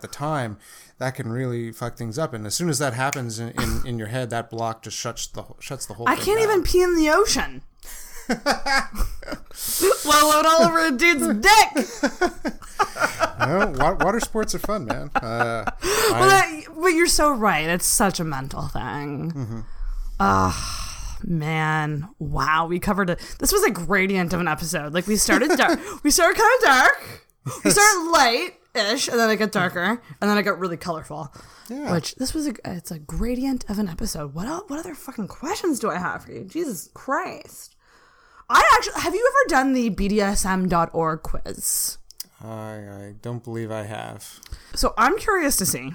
Speaker 3: the time, that can really fuck things up. And as soon as that happens in your head, that block just shuts the whole thing
Speaker 2: I can't
Speaker 3: down.
Speaker 2: even pee in the ocean. Let alone all over a dude's dick.
Speaker 3: Water sports are fun, man.
Speaker 2: But you're so right. It's such a mental thing. Man, wow, we covered it. This was a gradient of an episode. Like, we started dark. We started kind of dark. We started light-ish, and then it got darker, and then it got really colorful. Yeah. Which it's a gradient of an episode. What other fucking questions do I have for you? Jesus Christ. Have you ever done the BDSM.org quiz?
Speaker 3: I don't believe I have.
Speaker 2: So I'm curious to see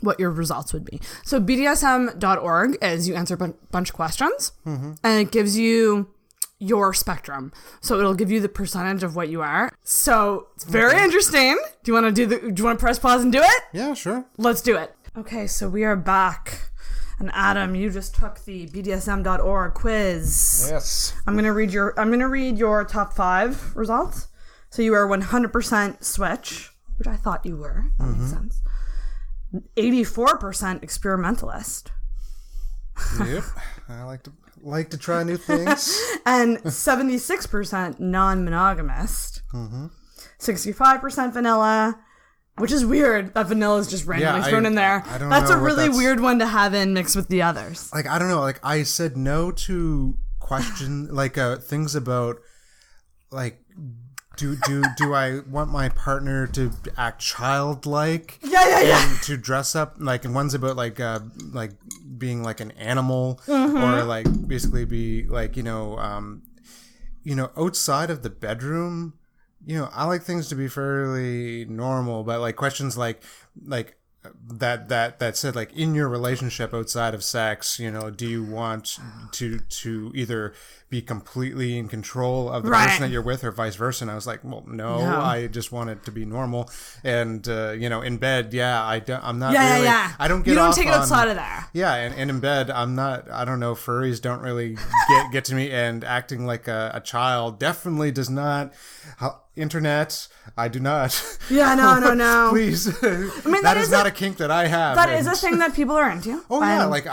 Speaker 2: what your results would be. So BDSM.org is you answer a bunch of questions, and it gives you your spectrum. So it'll give you the percentage of what you are. So it's very interesting. Do you want to press pause and do it?
Speaker 3: Yeah, sure.
Speaker 2: Let's do it. Okay, so we are back. And Adam, you just took the BDSM.org quiz.
Speaker 3: Yes.
Speaker 2: I'm gonna read your top 5 results. So you are 100% switch, which I thought you were. That makes sense. 84% experimentalist.
Speaker 3: Yep. I like to try new things.
Speaker 2: And 76% non-monogamist. 65% vanilla. Which is weird that vanilla is just randomly thrown in there.
Speaker 3: I don't
Speaker 2: that's
Speaker 3: know
Speaker 2: a really weird one to have in mixed with the others.
Speaker 3: Like, I don't know. Like, I said no to question, like, things about, like, do I want my partner to act childlike?
Speaker 2: Yeah.
Speaker 3: And to dress up, like, and one's about, like being like an animal, or, like, basically be, like, outside of the bedroom. I like things to be fairly normal, but like questions like that said, like, in your relationship outside of sex, do you want to either be completely in control of the person that you're with, or vice versa? And I was like, well, no. I just want it to be normal. And in bed, I'm not really. I don't get.
Speaker 2: You don't
Speaker 3: off
Speaker 2: take it
Speaker 3: on,
Speaker 2: outside of there.
Speaker 3: Yeah, and in bed, I'm not. I don't know. Furries don't really get to me, and acting like a child definitely does not. Internet, I do not.
Speaker 2: Yeah, no.
Speaker 3: Please. I mean, that is not a kink that I have.
Speaker 2: That is a thing that people are into.
Speaker 3: Oh, yeah. Like,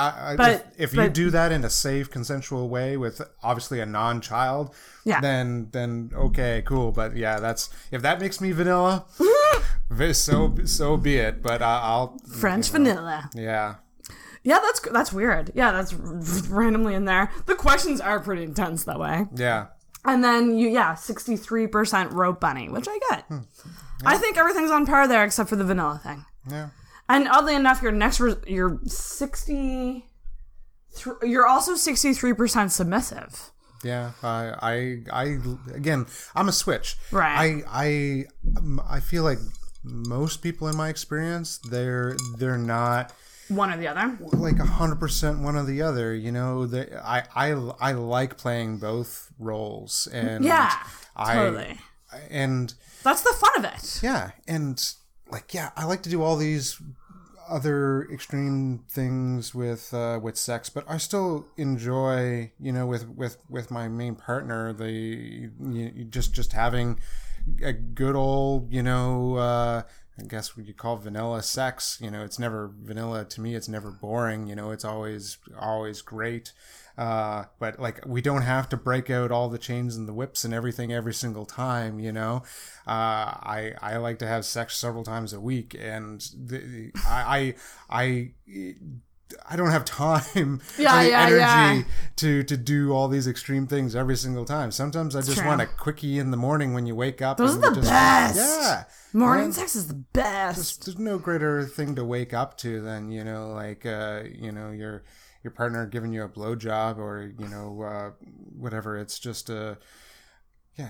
Speaker 3: if you do that in a safe, consensual way with obviously a non-child, then okay, cool. But yeah, if that makes me vanilla, so be it. But I'll
Speaker 2: French vanilla.
Speaker 3: Yeah.
Speaker 2: Yeah, that's weird. Yeah, that's randomly in there. The questions are pretty intense that way.
Speaker 3: Yeah.
Speaker 2: And then 63% rope bunny, which I get. Yeah. I think everything's on par there except for the vanilla thing.
Speaker 3: Yeah.
Speaker 2: And oddly enough, you're also 63% submissive.
Speaker 3: Yeah. I again, I'm a switch.
Speaker 2: Right.
Speaker 3: I feel like most people in my experience, they're not
Speaker 2: one or the other,
Speaker 3: like 100% one or the other. I like playing both roles, and
Speaker 2: totally.
Speaker 3: And
Speaker 2: that's the fun of it.
Speaker 3: Yeah, and I like to do all these other extreme things with sex, but I still enjoy, with my main partner, just having a good old, I guess what you call vanilla sex. It's never vanilla to me. It's never boring. It's always great. But like, we don't have to break out all the chains and the whips and everything every single time. I like to have sex several times a week, and I don't have time or the energy to do all these extreme things every single time. Sometimes I just want a quickie in the morning when you wake up.
Speaker 2: Those are the best.
Speaker 3: Yeah.
Speaker 2: Morning sex is the best.
Speaker 3: There's no greater thing to wake up to than, your partner giving you a blowjob, or, whatever. It's just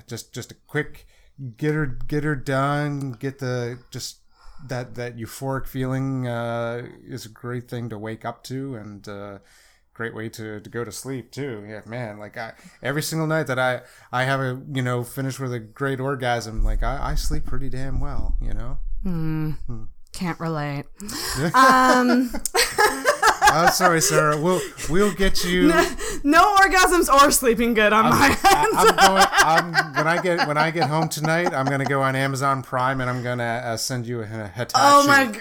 Speaker 3: just a quick get her done, get the that euphoric feeling is a great thing to wake up to, and great way to go to sleep too. Yeah, man. Like, every single night that I have a finish with a great orgasm, like I sleep pretty damn well.
Speaker 2: Can't relate.
Speaker 3: Oh, sorry, Sarah. We'll get you.
Speaker 2: No orgasms or sleeping good on my
Speaker 3: end. When I get home tonight, I'm gonna go on Amazon Prime, and I'm gonna send you a Hitachi.
Speaker 2: Oh my!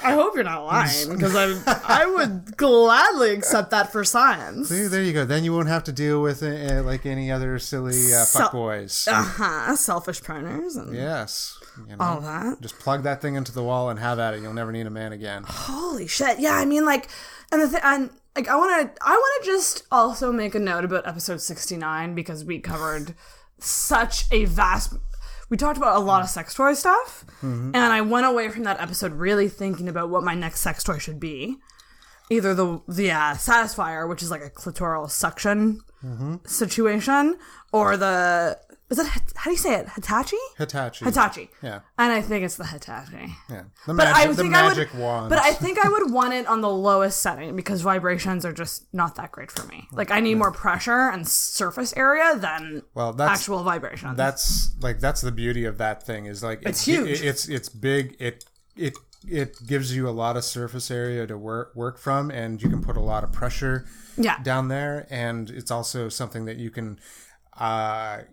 Speaker 2: I hope you're not lying, because I would gladly accept that for science.
Speaker 3: See, there you go. Then you won't have to deal with like any other silly fuckboys.
Speaker 2: Selfish partners. And
Speaker 3: yes.
Speaker 2: All that.
Speaker 3: Just plug that thing into the wall and have at it. You'll never need a man again.
Speaker 2: Holy shit! Yeah, I mean, like, and the thing, and like, I want to just also make a note about episode 69, because we covered such a vast. We talked about a lot of sex toy stuff, and I went away from that episode really thinking about what my next sex toy should be. Either the satisfier, which is like a clitoral suction situation, or the is that, how do you say it? Hitachi?
Speaker 3: Hitachi. Yeah.
Speaker 2: And I think it's the Hitachi.
Speaker 3: Yeah. The magic wand.
Speaker 2: But I think I would want it on the lowest setting because vibrations are just not that great for me. Like, I need more pressure and surface area than actual vibrations.
Speaker 3: That's the beauty of that thing is like
Speaker 2: it's huge.
Speaker 3: It's big. It gives you a lot of surface area to work from, and you can put a lot of pressure down there, and it's also something that you can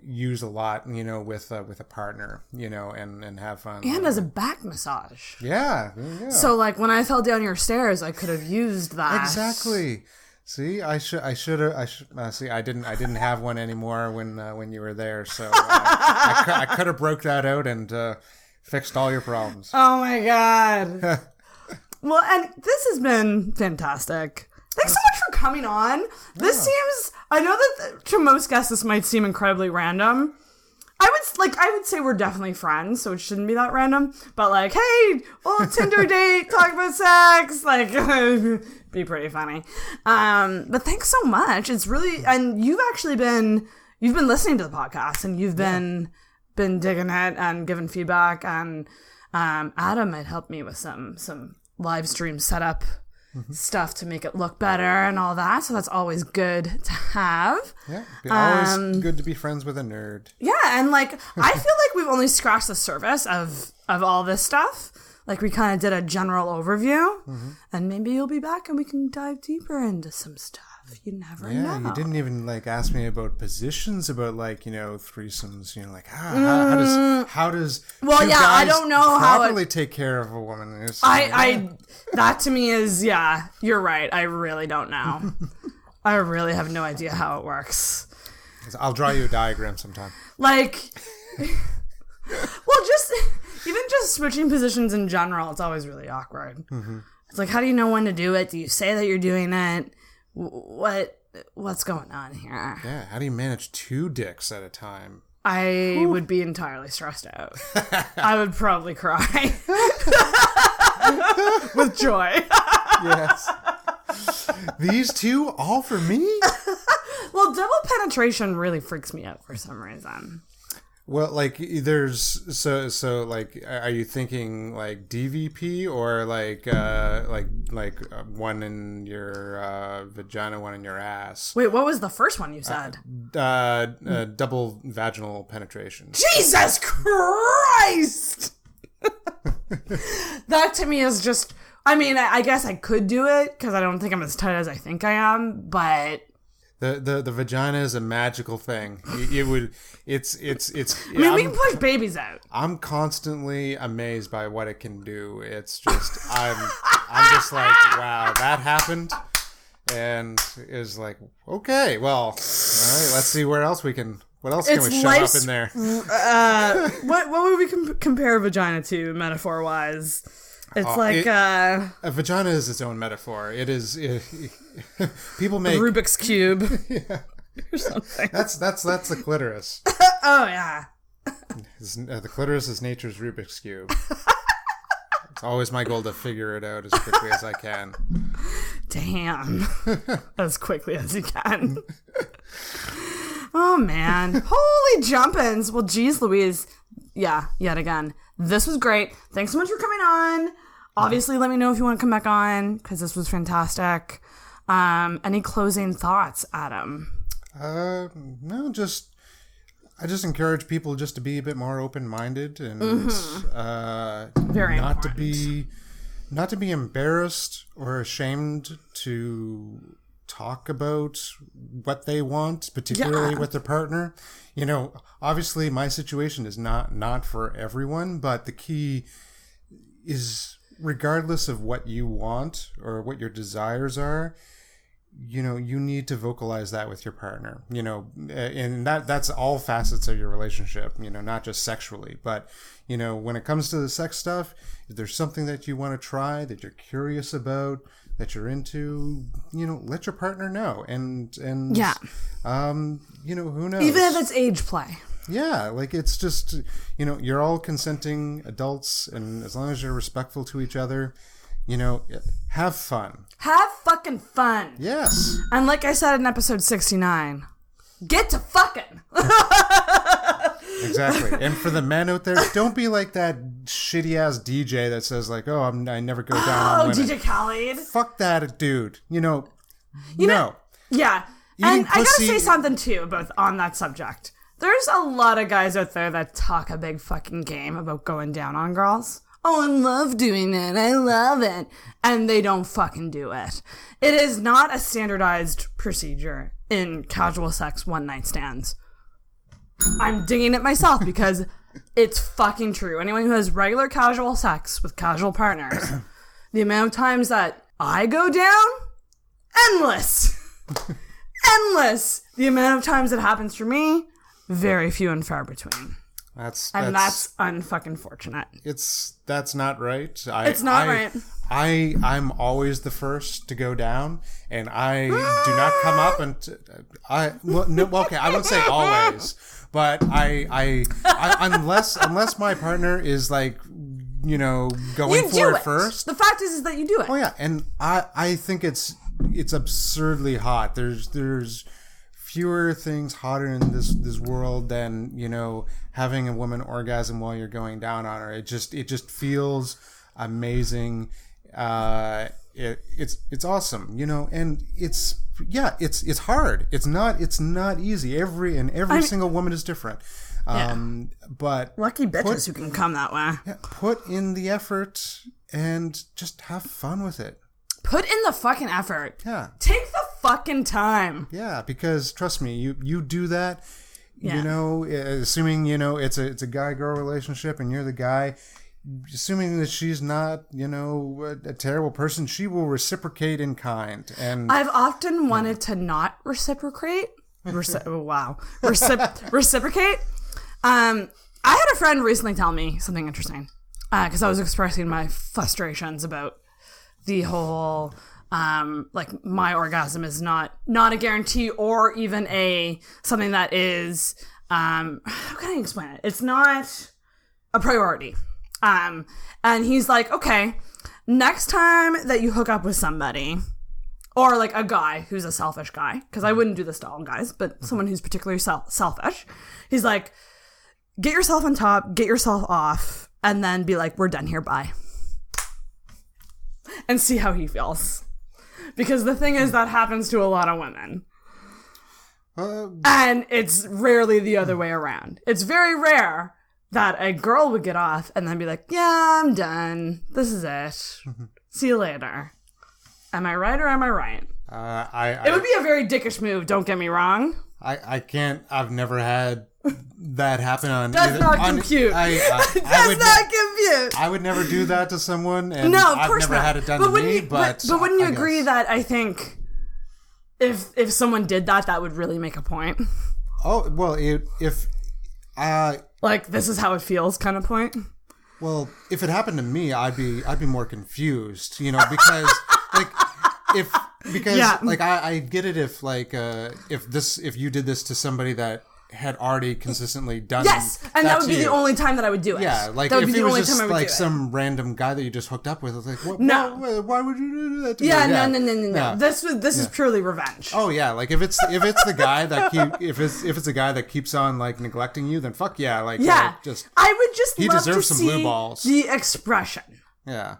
Speaker 3: use a lot, with a partner, and have fun.
Speaker 2: And as a back massage.
Speaker 3: Yeah.
Speaker 2: So like when I fell down your stairs, I could have used that.
Speaker 3: Exactly. See, I didn't have one anymore when you were there, so I could have broke that out and fixed all your problems.
Speaker 2: Oh my God. Well, and this has been fantastic. Thanks so much for coming on. This seems, I know that to most guests this might seem incredibly random. I would say we're definitely friends, so it shouldn't be that random. But like, hey, Tinder date, talk about sex, like, be pretty funny. But thanks so much. It's really, and you've been listening to the podcast, and you've been digging it and giving feedback. And Adam might help me with some live stream setup stuff to make it look better and all that, so that's always good to have.
Speaker 3: Yeah, always good to be friends with a nerd.
Speaker 2: Yeah, and like I feel like we've only scratched the surface of all this stuff. Like we kind of did a general overview, and maybe you'll be back and we can dive deeper into some stuff. You never know.
Speaker 3: Yeah, you didn't even like ask me about positions, about like threesomes. How does
Speaker 2: well, yeah, I don't know how
Speaker 3: properly take care of a woman.
Speaker 2: I that to me is you're right. I really don't know. I really have no idea how it works.
Speaker 3: I'll draw you a diagram sometime.
Speaker 2: Like, well, even just switching positions in general, it's always really awkward. It's like, how do you know when to do it? Do you say that you're doing it? What's going on here?
Speaker 3: Yeah, how do you manage 2 dicks at a time?
Speaker 2: I would be entirely stressed out. I would probably cry with joy.
Speaker 3: Yes. These 2 all for me?
Speaker 2: Well, double penetration really freaks me out for some reason.
Speaker 3: Well, like there's so like, are you thinking like DVP or like one in your vagina, one in your ass?
Speaker 2: Wait, what was the first one you said?
Speaker 3: Double vaginal penetration.
Speaker 2: Jesus Christ! That to me is just. I mean, I guess I could do it because I don't think I'm as tight as I think I am, but.
Speaker 3: The vagina is a magical thing. It's.
Speaker 2: I mean, we can push babies out.
Speaker 3: I'm constantly amazed by what it can do. It's just I'm just like, wow, that happened, and is like, okay, well, all right, let's see what else can we shove up in there.
Speaker 2: What would we compare a vagina to metaphor wise? It's
Speaker 3: a vagina is its own metaphor. It is. People make
Speaker 2: Rubik's cube.
Speaker 3: Yeah.
Speaker 2: Or something.
Speaker 3: That's the clitoris.
Speaker 2: Oh yeah.
Speaker 3: The clitoris is nature's Rubik's cube. It's always my goal to figure it out as quickly as I can.
Speaker 2: Damn. As quickly as you can. Oh man. Holy jumpins. Well, geez Louise. Yeah, yet again. This was great. Thanks so much for coming on. Obviously, let me know if you want to come back on, because this was fantastic. Any closing thoughts, Adam?
Speaker 3: No, I just encourage people just to be a bit more open-minded and
Speaker 2: Very
Speaker 3: not
Speaker 2: important.
Speaker 3: to be embarrassed or ashamed to talk about what they want, particularly with their partner. Obviously my situation is not for everyone, but the key is, regardless of what you want or what your desires are, you need to vocalize that with your partner, and that's all facets of your relationship, not just sexually, but, when it comes to the sex stuff, if there's something that you want to try, that you're curious about, that you're into, let your partner know. And who knows?
Speaker 2: Even if it's age play.
Speaker 3: Yeah, like it's just, you're all consenting adults, and as long as you're respectful to each other, have fun.
Speaker 2: Have fucking fun.
Speaker 3: Yes.
Speaker 2: And like I said in episode 69, get to fucking.
Speaker 3: Exactly. And for the men out there, don't be like that shitty ass DJ that says like, "Oh, I never go down on women."
Speaker 2: DJ Khaled.
Speaker 3: Fuck that dude.
Speaker 2: You know, yeah.
Speaker 3: Eating
Speaker 2: and I gotta
Speaker 3: pussy-
Speaker 2: say something too about on that subject. There's a lot of guys out there that talk a big fucking game about going down on girls. Oh, I love doing it. I love it. And they don't fucking do it. It is not a standardized procedure in casual sex one-night stands. I'm digging it myself because it's fucking true. Anyone who has regular casual sex with casual partners, the amount of times that I go down, endless. Endless. The amount of times it happens for me, very few and far between. That's unfucking fortunate.
Speaker 3: That's not right.
Speaker 2: It's not right.
Speaker 3: I'm always the first to go down, and I do not come up and I wouldn't say always, but I unless my partner is like, you know, going for it first.
Speaker 2: The fact is that you do it.
Speaker 3: Oh yeah, and I think it's absurdly hot. There's fewer things hotter in this world than, you know, having a woman orgasm while you're going down on her. It just feels amazing. It's awesome, you know, and it's hard. It's not easy. Every single woman is different. But
Speaker 2: lucky bitches who can come that way.
Speaker 3: Yeah, put in the effort and just have fun with it.
Speaker 2: Put in the fucking effort.
Speaker 3: Yeah.
Speaker 2: Take the fucking time.
Speaker 3: Yeah, because trust me, you do that, you know, assuming, you know, it's a guy-girl relationship and you're the guy, assuming that she's not, you know, a terrible person, she will reciprocate in kind. And
Speaker 2: I've often wanted to not reciprocate. Reciprocate. I had a friend recently tell me something interesting because I was expressing my frustrations about the whole like my orgasm is not a guarantee or even something that is how can I explain it? It's not a priority. And he's like, okay, next time that you hook up with somebody, or like a guy who's a selfish guy, because I wouldn't do this to all guys, but someone who's particularly selfish, he's like, get yourself on top, get yourself off, and then be like, we're done here, bye. And see how he feels. Because the thing is, that happens to a lot of women. And it's rarely the other way around. It's very rare that a girl would get off and then be like, yeah, I'm done. This is it. See you later. Am I right or am I right? It would be a very dickish move, don't get me wrong.
Speaker 3: I can't, I've never had that happen on...
Speaker 2: That's not compute. That's not compute.
Speaker 3: I would never do that to someone, and
Speaker 2: no, of course
Speaker 3: I've never had it done to me, but
Speaker 2: wouldn't you agree that I think if someone did that, that would really make a point?
Speaker 3: Oh, well, if
Speaker 2: like, this is how it feels kind of point?
Speaker 3: Well, if it happened to me, I'd be more confused, you know, because like I get it if like if you did this to somebody that had already consistently done
Speaker 2: and that would be the only time that I would do it.
Speaker 3: Yeah, like if it was just like some random guy that you just hooked up with, I was like, what?
Speaker 2: No,
Speaker 3: why would you do that to me?
Speaker 2: No. This is purely revenge.
Speaker 3: Oh yeah, like if it's the guy that if it's a guy that keeps on like neglecting you, then fuck yeah, like just
Speaker 2: I would just
Speaker 3: he
Speaker 2: love
Speaker 3: deserves
Speaker 2: to
Speaker 3: some
Speaker 2: see
Speaker 3: blue balls.
Speaker 2: The expression.
Speaker 3: Yeah.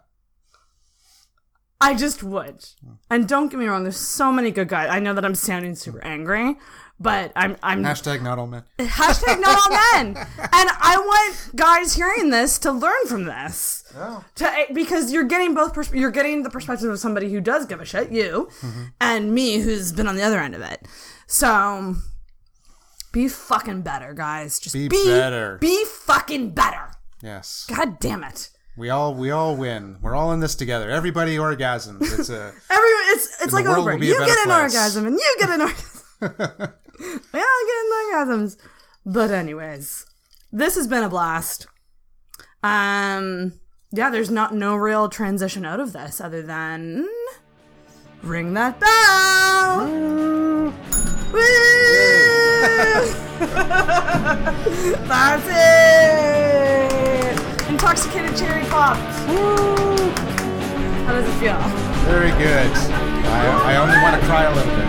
Speaker 2: I just would. And don't get me wrong, there's so many good guys. I know that I'm sounding super angry, but I'm
Speaker 3: hashtag not all men.
Speaker 2: Hashtag not all men. And I want guys hearing this to learn from this.
Speaker 3: Oh.
Speaker 2: Because you're getting you're getting the perspective of somebody who does give a shit, you, and me, who's been on the other end of it. So be fucking better, guys. Just be
Speaker 3: better.
Speaker 2: Be fucking better.
Speaker 3: Yes.
Speaker 2: God damn it.
Speaker 3: We all win. We're all in this together. Everybody orgasms. It's
Speaker 2: it's like over. You get an orgasm and you get an orgasm. We all get orgasms. But anyways, this has been a blast. There's no real transition out of this other than ring that bell. Woo! That's it. Intoxicated cherry popped. Woo! How does it feel?
Speaker 3: Very good. I only want to cry a little bit.